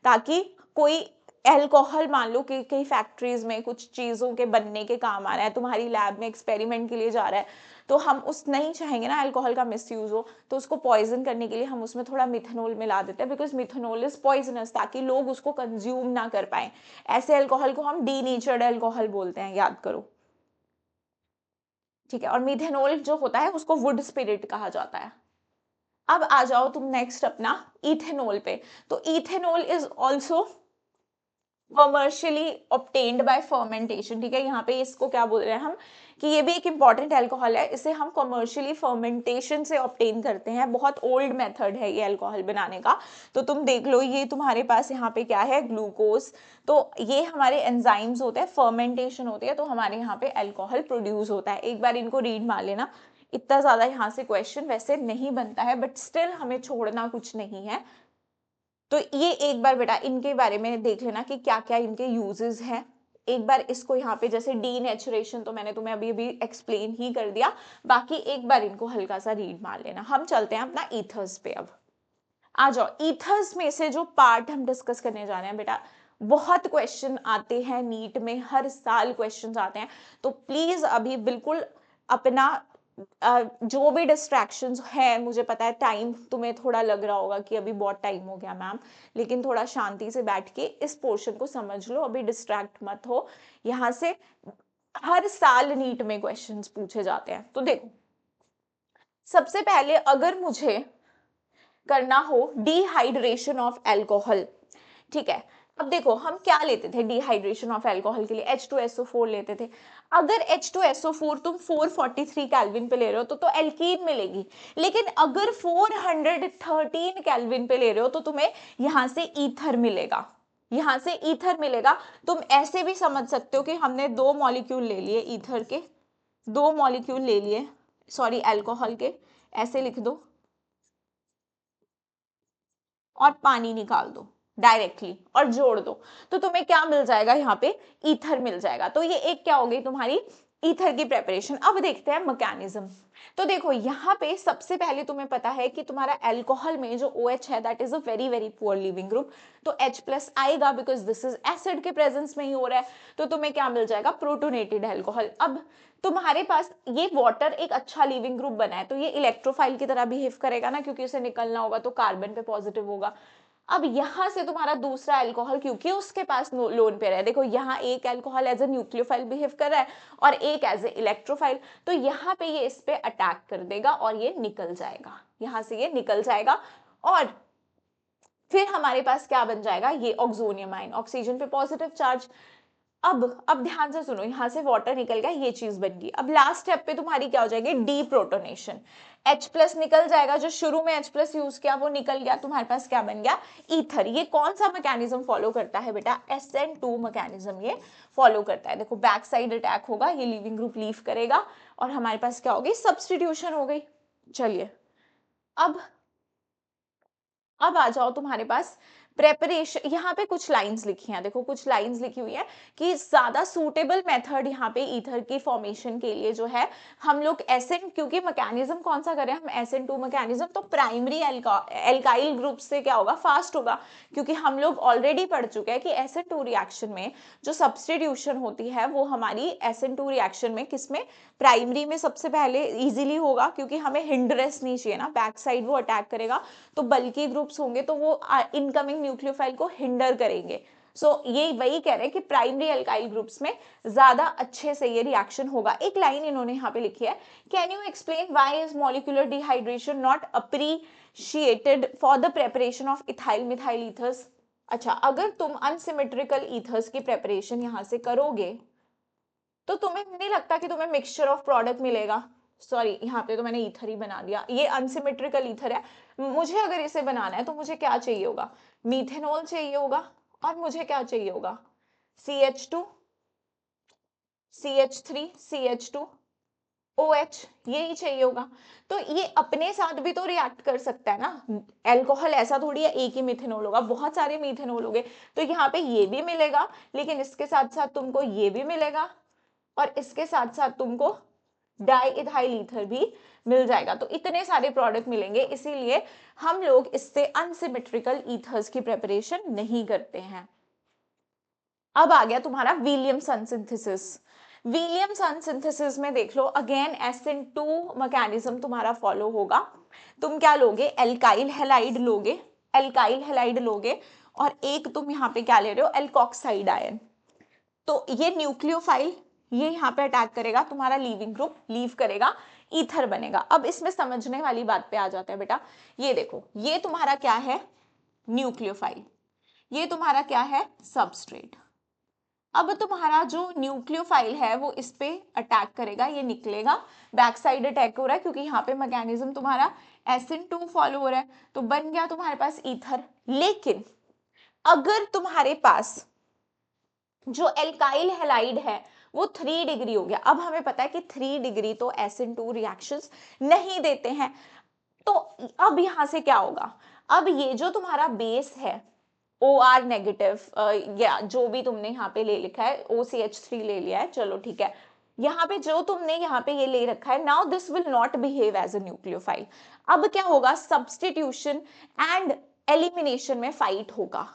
ताकि कोई अल्कोहल मान लो कि कई फैक्ट्रीज में कुछ चीजों के बनने के काम आ रहा है, तुम्हारी लैब में एक्सपेरिमेंट के लिए जा रहा है, तो हम उस नहीं चाहेंगे ना अल्कोहल का मिसयूज हो, तो उसको पॉइजन करने के लिए हम उसमें थोड़ा मिथेनॉल मिला देते हैं, बिकॉज मिथेनॉल इज पॉइजनस, ताकि लोग उसको कंज्यूम ना कर पाए। ऐसे अल्कोहल को हम डीनेचर्ड अल्कोहल बोलते हैं, याद करो, ठीक है। और मिथेनॉल जो होता है उसको वुड स्पिरिट कहा जाता है। अब आ जाओ तुम नेक्स्ट अपना इथेनॉल पे। तो ethanol is also commercially obtained by fermentation, ठीक है। यहाँ पे इसको क्या बोल रहे हैं हम कि ये भी एक इंपॉर्टेंट अल्कोहल है, इसे हम कमर्शियली फर्मेंटेशन से ऑब्टेन करते हैं। बहुत ओल्ड मेथड है ये अल्कोहल बनाने का। तो तुम देख लो ये तुम्हारे पास यहाँ पे क्या है, ग्लूकोज। तो ये हमारे एंजाइम्स होते हैं, फर्मेंटेशन होती है, तो हमारे यहाँ पे अल्कोहल प्रोड्यूस होता है। एक बार इनको रीड मार लेना, इतना ज्यादा यहाँ से क्वेश्चन वैसे नहीं बनता है, बट स्टिल हमें छोड़ना कुछ नहीं है। तो ये एक बार बेटा इनके बारे में देख लेना कि क्या क्या इनके यूजेस हैं। एक बार इसको यहाँ पे जैसे डीनेचुरेशन तो मैंने तुम्हें अभी अभी एक्सप्लेन ही कर दिया, बाकी एक बार इनको हल्का सा रीड मार लेना। हम चलते हैं अपना ईथर्स पे। अब आ जाओ, ईथर्स में से जो पार्ट हम डिस्कस करने जा रहे हैं बेटा, बहुत क्वेश्चन आते हैं नीट में, हर साल क्वेश्चन आते हैं, तो प्लीज अभी बिल्कुल अपना जो भी डिस्ट्रैक्शंस है, मुझे पता है टाइम तुम्हें थोड़ा लग रहा होगा कि अभी बहुत टाइम हो गया मैम, लेकिन थोड़ा शांति से बैठ के इस पोर्शन को समझ लो, अभी डिस्ट्रैक्ट मत हो। यहाँ से हर साल नीट में क्वेश्चंस पूछे जाते हैं। तो देखो, सबसे पहले अगर मुझे करना हो डिहाइड्रेशन ऑफ अल्कोहल, ठीक है। अब देखो हम क्या लेते थे डिहाइड्रेशन ऑफ अल्कोहल के लिए, H2SO4 लेते थे। अगर H2SO4 तुम 443 केल्विन पे ले रहे हो तो एल्कीन मिलेगी, लेकिन अगर 413 केल्विन पे ले रहे हो तो तुम्हें यहाँ से ईथर मिलेगा, यहाँ से ईथर मिलेगा। तुम ऐसे भी समझ सकते हो कि हमने दो मॉलिक्यूल ले लिए ईथर के, दो मॉलिक्यूल ले लिए, सॉरी अल्कोहल के, ऐसे लिख दो और पानी निकाल दो डायरेक्टली और जोड़ दो, तो तुम्हें क्या मिल जाएगा, यहाँ पे ईथर मिल जाएगा। तो ये एक क्या हो गई तुम्हारी ईथर की प्रेपरेशन। अब देखते हैं मैकेनिज्म। तो देखो यहाँ पे सबसे पहले तुम्हें पता है कि तुम्हारा अल्कोहल में जो OH है that is a very very poor leaving group, तो H+ आएगा बिकॉज दिस इज एसिड के प्रेजेंस में ही हो रहा है, तो तुम्हें क्या मिल जाएगा, प्रोटोनेटेड अल्कोहल। अब तुम्हारे पास ये वाटर एक अच्छा लीविंग ग्रुप बना है, तो ये इलेक्ट्रोफाइल की तरह बिहेव करेगा ना, क्योंकि उसे निकलना होगा तो कार्बन पे पॉजिटिव होगा। अब यहां से तुम्हारा दूसरा अल्कोहल, क्योंकि उसके पास लोन पेयर है, देखो यहाँ एक alcohol as a nucleophile behave कर रहा है और एक एज ए इलेक्ट्रोफाइल, तो यहाँ पे ये इस पे अटैक कर देगा और ये निकल जाएगा, यहाँ से ये निकल जाएगा। और फिर हमारे पास क्या बन जाएगा, ये ऑक्सोनियम आयन, ऑक्सीजन पे पॉजिटिव चार्ज, अब ध्यान से सुनो, यहाँ से वाटर निकल गया, ये चीज बन गई। अब लास्ट स्टेप पे तुम्हारी क्या हो जाएगी, डी प्रोटोनेशन। H+ निकल जाएगा, जो शुरू में H+ यूज किया वो निकल गया, तुम्हारे पास क्या बन गया, ईथर। ये कौन सा मैकेनिज्म फॉलो करता है बेटा, SN2 मैकेनिज्म ये फॉलो करता है। देखो बैक साइड अटैक होगा, ये लीविंग ग्रुप लीव करेगा और हमारे पास क्या होगी, सब्सटीट्यूशन हो गई। चलिए अब आ जाओ तुम्हारे पास प्रेपरेशन। यहाँ पे कुछ लाइंस लिखी हैं, देखो कुछ लाइंस लिखी हुई है कि ज्यादा सूटेबल मेथड यहाँ पे ईथर की फॉर्मेशन के लिए जो है हम लोग एसएन, क्योंकि मैकेनिज्म कौन सा करें हम, SN2 मैकेनिज्म, तो प्राइमरी एल्काइल ग्रुप से क्या होगा, फास्ट होगा। क्योंकि हम लोग ऑलरेडी पढ़ चुके हैं कि SN2 रिएक्शन में जो सब्सटीट्यूशन होती है वो हमारी SN2 रिएक्शन में किसमें, प्राइमरी में सबसे पहले इजीली होगा, क्योंकि हमें हिंड्रेस नहीं चाहिए ना, बैक साइड वो अटैक करेगा तो बल्कि ग्रुप्स होंगे तो वो इनकमिंग न्यूक्लियोफाइल को हिंडर करेंगे। ये वही कह रहे हैं कि प्राइमरी अल्काइल ग्रुप्स में ज्यादा अच्छे से ये रिएक्शन होगा। एक लाइन इन्होंने यहाँ पे लिखी है, can you explain why is molecular dehydration not appreciated for the preparation of ethyl methyl ethers. अच्छा, अगर तुम अनसिमेट्रिकल ईथर्स की प्रेपरेशन यहाँ से करोगे तो तुम्हें नहीं लगता कि तुम्हें मिक्सचर ऑफ प्रोडक्ट मिलेगा। सॉरी, यहाँ पे तो मैंने ईथर ही बना दिया, ये अनसिमेट्रिकल ईथर है। मुझे अगर इसे बनाना है तो मुझे क्या चाहिए होगा, मीथेनॉल चाहिए होगा, और मुझे क्या चाहिए होगा, CH2, CH3, CH2, OH, यही चाहिए होगा। तो ये अपने साथ भी तो रिएक्ट कर सकता है ना, एल्कोहल ऐसा थोड़ी है एक ही मिथेनॉल होगा, बहुत सारे मिथेनॉल होंगे। तो यहाँ पे ये भी मिलेगा, लेकिन इसके साथ साथ तुमको ये भी मिलेगा, और इसके साथ साथ तुमको डाई इथाइल ईथर भी मिल जाएगा। तो इतने सारे प्रोडक्ट मिलेंगे, इसीलिए हम लोग इससे अनसिमेट्रिकल ईथर्स की प्रेपरेशन नहीं करते हैं। अब आ गया तुम्हारा विलियमसन सिंथेसिस। विलियमसन सिंथेसिस में देख लो, अगेन SN2 मैकेनिज्म तुम्हारा फॉलो होगा। तुम क्या लोगे, एल्काइल हैलाइड लोगे, एल्काइल हैलाइड लोगे, और एक तुम यहाँ पे क्या ले रहे हो, एल्कोक्साइड आयन। तो ये न्यूक्लियोफाइल ये यहाँ पे अटैक करेगा, तुम्हारा लीविंग ग्रुप लीव करेगा, ईथर बनेगा। अब इसमें समझने वाली बात पे आ जाता है बेटा, ये देखो ये तुम्हारा क्या है, न्यूक्लियोफाइल, ये तुम्हारा क्या है, सबस्ट्रेट। अब तुम्हारा जो न्यूक्लियोफाइल है वो इस पे अटैक करेगा, ये निकलेगा, बैक साइड अटैक हो रहा है क्योंकि यहाँ पे मैकेनिज्म तुम्हारा SN2 फॉलो हो रहा है, तो बन गया तुम्हारे पास ईथर। लेकिन अगर तुम्हारे पास जो एल्काइल हैलाइड है वो 3 डिग्री हो गया, अब हमें पता है कि 3 डिग्री तो SN2 रिएक्शंस नहीं देते हैं। तो अब यहां से क्या होगा, अब ये जो तुम्हारा बेस है OR नेगेटिव, या जो भी तुमने यहाँ पे ले लिखा है, OCH3 ले लिया है, चलो ठीक है, यहाँ पे जो तुमने यहाँ पे ये ले रखा है, now this will not behave as a nucleophile. अब क्या होगा, सब्सटीट्यूशन एंड एलिमिनेशन में फाइट होगा,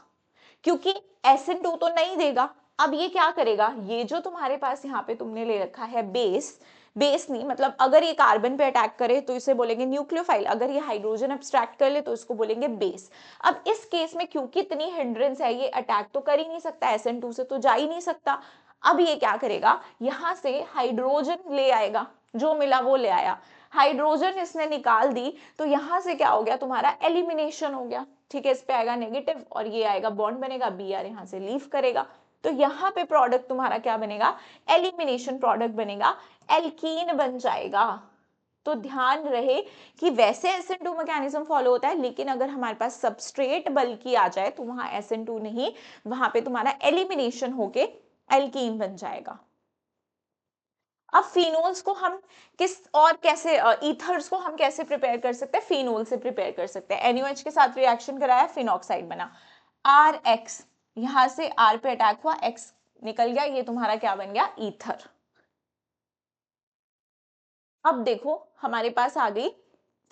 क्योंकि SN2 तो नहीं देगा। अब ये क्या करेगा, ये जो तुम्हारे पास यहाँ पे तुमने ले रखा है बेस, बेस नहीं मतलब अगर ये कार्बन पे अटैक करे तो इसे बोलेंगे न्यूक्लियोफाइल, अगर ये हाइड्रोजन एब्स्ट्रैक्ट कर ले तो इसको बोलेंगे बेस। अब इस केस में क्योंकि इतनी हिंड्रेंस है, ये अटैक तो कर ही नहीं सकता, SN2 से तो जा ही नहीं सकता। अब ये क्या करेगा, यहाँ से हाइड्रोजन ले आएगा, जो मिला वो ले आया, हाइड्रोजन इसने निकाल दी, तो यहाँ से क्या हो गया, तुम्हारा एलिमिनेशन हो गया। ठीक है, इस पे आएगा नेगेटिव और ये आएगा बॉन्ड बनेगा, Br यहाँ से लीव करेगा, तो यहाँ पे प्रोडक्ट तुम्हारा क्या बनेगा, एलिमिनेशन प्रोडक्ट बनेगा, एल्कीन बन जाएगा। तो ध्यान रहे कि वैसे SN2 मैकेनिज्म फॉलो होता है, लेकिन अगर हमारे पास सबस्ट्रेट बल्कि आ जाए तो वहां SN2 नहीं, वहां पे तुम्हारा एलिमिनेशन होके एल्कीन बन जाएगा। अब फिनोल्स को हम किस और कैसे, ईथर्स को हम कैसे प्रिपेयर कर सकते हैं, फिनोल से प्रिपेयर कर सकते हैं। NaOH के साथ रिएक्शन कराया, फिनॉक्साइड बना, RX, यहां से R पे अटैक हुआ, X निकल गया, ये तुम्हारा क्या बन गया, ईथर। अब देखो हमारे पास आ गई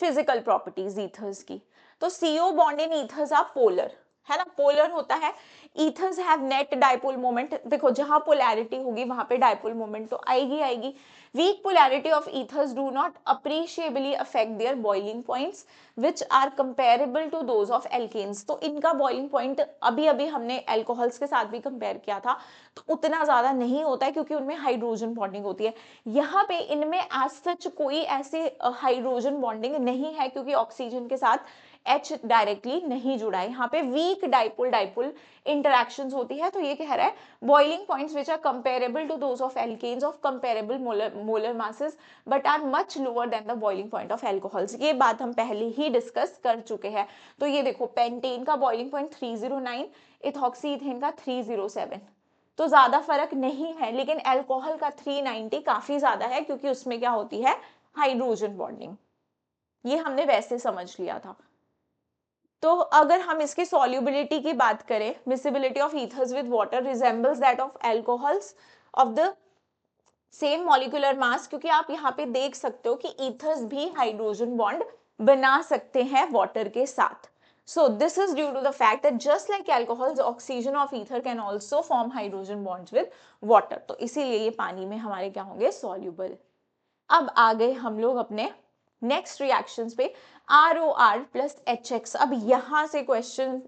फिजिकल प्रॉपर्टीज ईथर्स की। तो CO bond in ethers are polar, है ना, पोलर होता है। Ethers have net dipole moment, देखो जहां पोलैरिटी होगी वहां पे डाइपोल मोमेंट तो आएगी आएगी। Weak polarity of ethers do not appreciably affect their boiling points which are comparable to those of alkanes. तो इनका बॉइलिंग पॉइंट अभी अभी हमने एल्कोहल्स के साथ भी कंपेयर किया था, तो उतना ज्यादा नहीं होता है क्योंकि उनमें हाइड्रोजन बॉन्डिंग होती है। यहाँ पे इनमें एज सच कोई ऐसे हाइड्रोजन बॉन्डिंग नहीं है, क्योंकि ऑक्सीजन के साथ H डायरेक्टली नहीं जुड़ा है, यहाँ पे वीक डाइपोल डाइपोल इंटरेक्शंस होती है। तो ये कह रहा है boiling points which are comparable to those of alkanes of comparable molar masses but are much lower than the boiling point of alcohols. ये बात हम पहले ही डिस्कस कर चुके हैं। तो ये देखो पेंटेन का बॉइलिंग पॉइंट 309, इथॉक्सी इथेन का 307, तो ज्यादा फर्क नहीं है, लेकिन अल्कोहल का 390 काफी ज्यादा है क्योंकि उसमें क्या होती है, हाइड्रोजन बॉन्डिंग। ये हमने वैसे समझ लिया था। तो अगर हम इसकी सॉल्युबिलिटी की बात करें, miscibility of ethers with water resembles that of alcohols of the same molecular mass, क्योंकि आप यहाँ पे देख सकते हो कि ईथर्स भी हाइड्रोजन बॉन्ड बना सकते हैं वाटर के साथ। So this is due to the fact that just like alcohols, the oxygen of ether can also form hydrogen bonds with water. तो इसीलिए ये पानी में हमारे क्या होंगे, soluble। अब आ गए हम लोग अपने नेक्स्ट रिएक्शंस पे, ROR प्लस HX। अब यहाँ से क्वेश्चन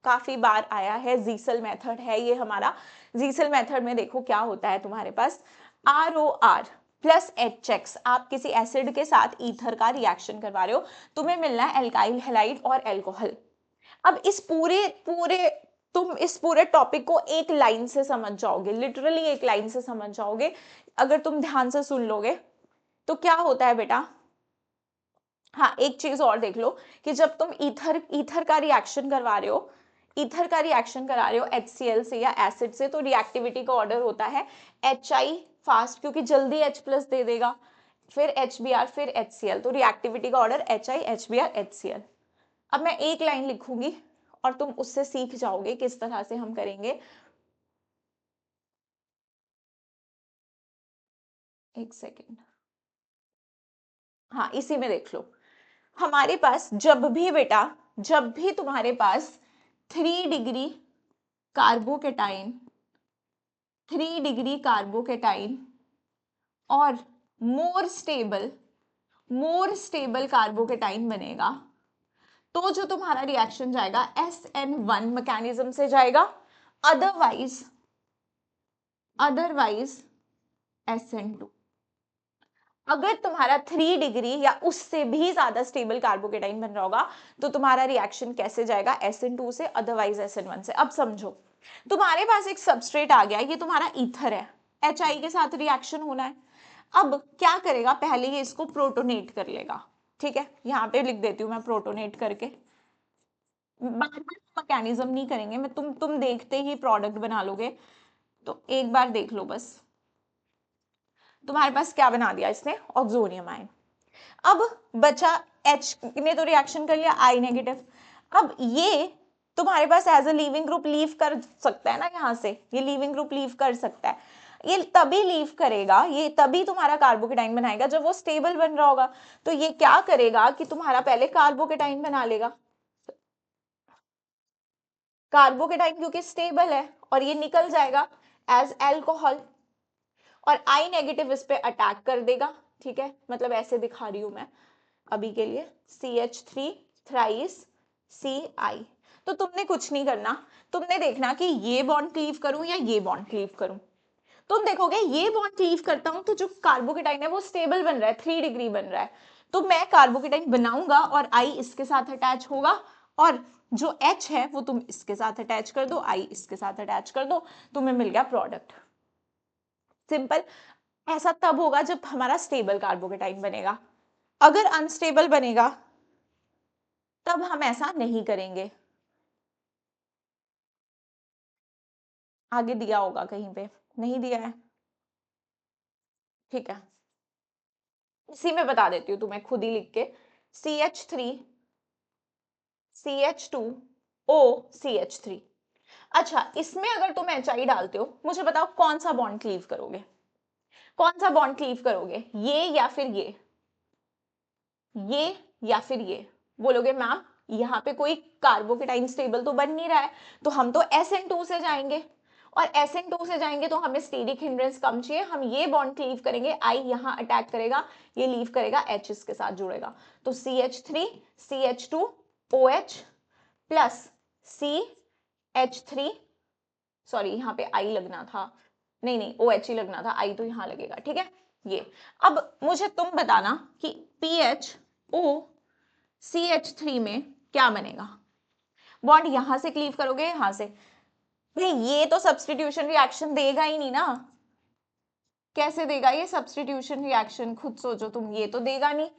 काफी बार आया है, जीसल मेथड है ये हमारा। जीसल मेथड में देखो क्या होता है तुम्हारे पास, ROR प्लस HX, आप किसी एसिड के साथ ईथर का रिएक्शन करवा रहे हो, तुम्हें मिलना है एल्काइल हैलाइड और एल्कोहल। अब इस तुम इस पूरे टॉपिक को एक लाइन से समझ जाओगे, लिटरली एक लाइन से समझ जाओगे अगर तुम ध्यान से सुन लोगे। तो क्या होता है बेटा, हाँ एक चीज और देख लो कि जब तुम ईथर का रिएक्शन करवा रहे हो, ईथर का रिएक्शन करा रहे हो HCl से या एसिड से, तो रिएक्टिविटी का ऑर्डर होता है HI फास्ट, क्योंकि जल्दी H प्लस दे देगा, फिर HBr, फिर HCl, तो रिएक्टिविटी का ऑर्डर HI HBr HCl। अब मैं एक लाइन लिखूंगी और तुम उससे सीख जाओगे किस तरह से हम करेंगे। एक सेकेंड, हाँ इसी में देख लो, हमारे पास जब भी बेटा, जब भी तुम्हारे पास 3 डिग्री कार्बोकेटाइन, 3 डिग्री कार्बोकेटाइन और मोर स्टेबल कार्बोकेटाइन बनेगा, तो जो तुम्हारा रिएक्शन जाएगा SN1 मैकेनिज्म से जाएगा, अदरवाइज SN2। अगर तुम्हारा 3 डिग्री या उससे भी ज्यादा स्टेबल कार्बोकेटाइन बन रहा होगा तो तुम्हारा रिएक्शन कैसे जाएगा, SN2 से, अदरवाइज SN1 से। अब समझो, तुम्हारे पास एक सबस्ट्रेट आ गया, ये तुम्हारा ईथर है, HI के साथ रिएक्शन होना है। अब क्या करेगा, पहले ये इसको प्रोटोनेट कर लेगा, ठीक है, यहाँ पे लिख देती हूँ मैं प्रोटोनेट करके, बार बार मैकेनिज्म नहीं करेंगे, मैं तुम देखते ही प्रोडक्ट बना लोगे, तो एक बार देख लो बस। तुम्हारे पास क्या बना दिया इसने, ऑक्सोनियम आयन। अब बचा H ने तो रिएक्शन कर लिया, I नेगेटिव। अब ये तुम्हारे पास as a leaving group leave कर सकता है ना, यहाँ से ये लीविंग ग्रुप लीव कर सकता है। ये तभी लीव करेगा, ये तभी तुम्हारा कार्बोकेटाइन बनाएगा जब वो स्टेबल बन रहा होगा। तो ये क्या करेगा कि तुम्हारा पहले कार्बोकेटाइन बना लेगा, कार्बोकेटाइन क्योंकि स्टेबल है, और ये निकल जाएगा एज एल्कोहल, और I नेगेटिव इस पे अटैक कर देगा, ठीक है, मतलब ऐसे दिखा रही हूं मैं अभी के लिए, CH3 थ्राइस Ci। तो तुमने कुछ नहीं करना, तुमने देखना कि ये बॉन्ड क्लीव करूं या ये बॉन्ड क्लीव करूं। तुम देखोगे ये बॉन्ड क्लीव करता हूं तो जो कार्बोकेटाइन है वो स्टेबल बन रहा है, 3 डिग्री बन रहा है, तो मैं कार्बोकेटाइन बनाऊंगा और I इसके साथ अटैच होगा, और जो H है वो तुम इसके साथ अटैच कर दो, I इसके साथ अटैच कर दो, तुम्हें मिल गया प्रोडक्ट। सिंपल। ऐसा तब होगा जब हमारा स्टेबल कार्बोकेटाइन बनेगा, अगर अनस्टेबल बनेगा तब हम ऐसा नहीं करेंगे। आगे दिया होगा कहीं पे, नहीं दिया है, ठीक है, इसी में बता देती हूँ तुम्हें खुद ही लिख के, CH3 CH2 O CH3। अच्छा, इसमें अगर तुम HI डालते हो, मुझे बताओ कौन सा बॉन्ड क्लीव करोगे, कौन सा बॉन्ड क्लीव करोगे, ये या फिर ये या फिर ये। बोलोगे मैम यहाँ पे कोई कार्बोकेटाइन स्टेबल तो बन नहीं रहा है, तो हम तो SN2 से जाएंगे, और SN2 से जाएंगे तो हमें स्टेरिक हिंड्रेंस कम चाहिए, हम ये बॉन्ड क्लीव करेंगे, I यहाँ अटैक करेगा, ये लीव करेगा, H इसके साथ जुड़ेगा, तो CH3 CH2 OH plus CH3, sorry यहाँ पे I लगना था, नहीं OH ही लगना था, I तो यहाँ लगेगा, ठीक है। ये अब मुझे तुम बताना कि PHO CH3 में क्या बनेगा? बॉन्ड यहां से क्लीव करोगे यहां से, भाई ये तो सब्स्टिट्यूशन रिएक्शन देगा ही नहीं ना। कैसे देगा ये सब्स्टिट्यूशन रिएक्शन? खुद सोचो तुम, ये तो देगा नहीं।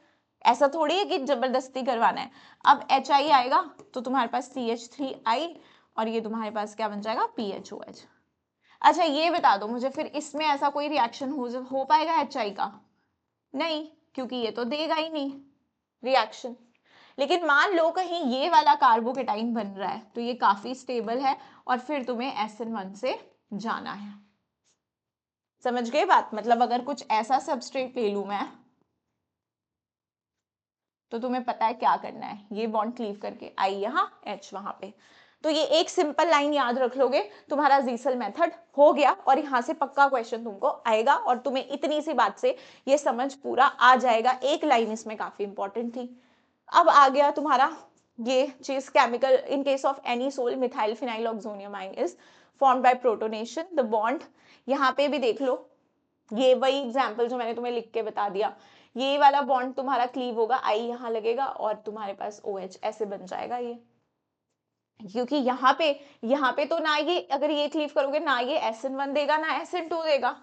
ऐसा थोड़ी है कि जबरदस्ती करवाना है। अब HI आएगा तो तुम्हारे पास CH3I और ये तुम्हारे पास क्या बन जाएगा? PHOH। अच्छा ये बता दो मुझे, फिर इसमें ऐसा कोई रिएक्शन हो पाएगा HI का? नहीं, क्योंकि ये तो देगा ही नहीं रिएक्शन। लेकिन मान लो कहीं ये वाला कार्बोकेटाइन बन रहा है तो ये काफी स्टेबल है और फिर तुम्हें SN1 से जाना है। समझ गए बात? मतलब अगर कुछ ऐसा सबस्ट्रेट ले लूं मैं तो तुम्हें पता है क्या करना है, ये बॉन्ड क्लीव करके I यहाँ H वहां पे। तो ये एक सिंपल लाइन याद रख लोगे, तुम्हारा जीसल मेथड हो गया और यहाँ से पक्का क्वेश्चन तुमको आएगा और तुम्हें इतनी सी बात से ये समझ पूरा आ जाएगा। एक लाइन इसमें काफी इंपॉर्टेंट थी। अब आ गया तुम्हारा ये चीज, chemical in case of anisole methyl phenyloxonium ion is formed by protonation. The bond यहाँ पे भी देख लो, ये वही एग्जाम्पल जो मैंने तुम्हें लिख के बता दिया, ये वाला बॉन्ड तुम्हारा क्लीव होगा, I यहाँ लगेगा और तुम्हारे पास OH ऐसे बन जाएगा ये। क्योंकि यहाँ पे तो ना ये, अगर ये क्लीव करोगे ना ये SN1 देगा ना SN2 देगा,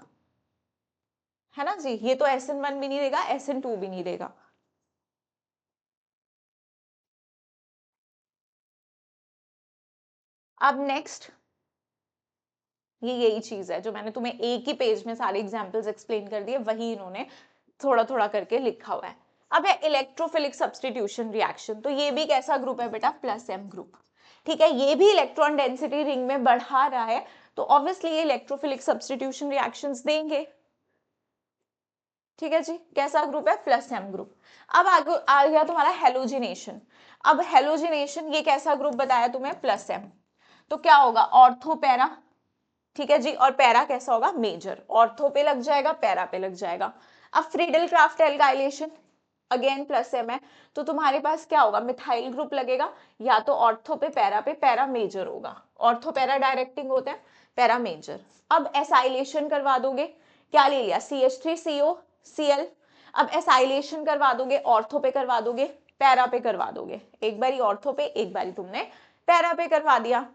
है ना जी? ये तो SN1 भी नहीं देगा, SN2 भी नहीं देगा। अब नेक्स्ट ये यही चीज है जो मैंने तुम्हें एक ही पेज में सारे एग्जांपल्स एक्सप्लेन कर दिए, वही इन्होंने थोड़ा थोड़ा करके लिखा हुआ है। अब है इलेक्ट्रोफिलिक सब्स्टिट्यूशन रिएक्शन। तो ये भी कैसा ग्रुप है बेटा? +M group. ठीक है, ये भी इलेक्ट्रॉन डेंसिटी रिंग में बढ़ा रहा है तो ऑब्वियसली ये इलेक्ट्रोफिलिक सब्स्टिट्यूशन रिएक्शंस देंगे। ठीक है जी, कैसा ग्रुप है? +M group. अब आ गया तुम्हारा हेलोजिनेशन। अब हेलोजिनेशन ये कैसा ग्रुप बताया तुम्हें? +M। तो क्या होगा? Ortho para. ठीक है जी, और पैरा कैसा होगा? मेजर। ऑर्थो पे लग जाएगा, पैरा पे लग जाएगा। अब Friedel craft alkylation again +M है तो तुम्हारे पास क्या होगा? मिथाइल ग्रुप लगेगा, या तो ऑर्थो पे पैरा मेजर होगा। ऑर्थो पैरा डायरेक्टिंग होता है, पैरा मेजर। अब एसाइलेशन करवा दोगे, क्या ले लिया? CH3COCl। अब एसाइलेशन करवा दोगे, ऑर्थो पे करवा दोगे, पैरा पे करवा दोगे। एक बारी ऑर्थो पे, एक बारी तुमने पैरा पे करवा दिया,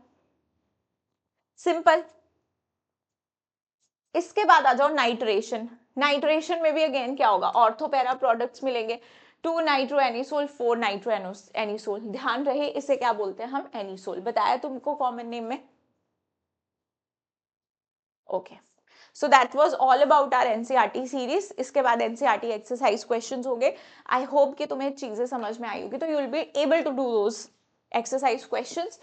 सिंपल। इसके बाद आ जाओ नाइट्रेशन। नाइट्रेशन में भी अगेन क्या होगा? ऑर्थो पैरा प्रोडक्ट्स मिलेंगे, 2 नाइट्रो एनिसोल 4 नाइट्रो एनिसोल। ध्यान रहे इसे क्या बोलते हैं हम? एनिसोल। बताया तुमको कॉमन नेम में। Okay, so that was all about our NCERT series. इसके बाद एनसीईआरटी एक्सरसाइज क्वेश्चंस हो गए। आई होप कि तुम्हें चीजें समझ में आई होगी, तो you will be able to do those exercise questions.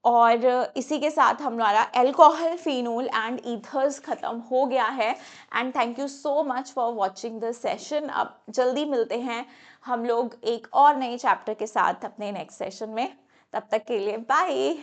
और इसी के साथ हमारा अल्कोहल, फिनोल एंड ईथर्स खत्म हो गया है। And thank you so much for watching this session. अब जल्दी मिलते हैं हम लोग एक और नए चैप्टर के साथ अपने नेक्स्ट सेशन में। तब तक के लिए बाय।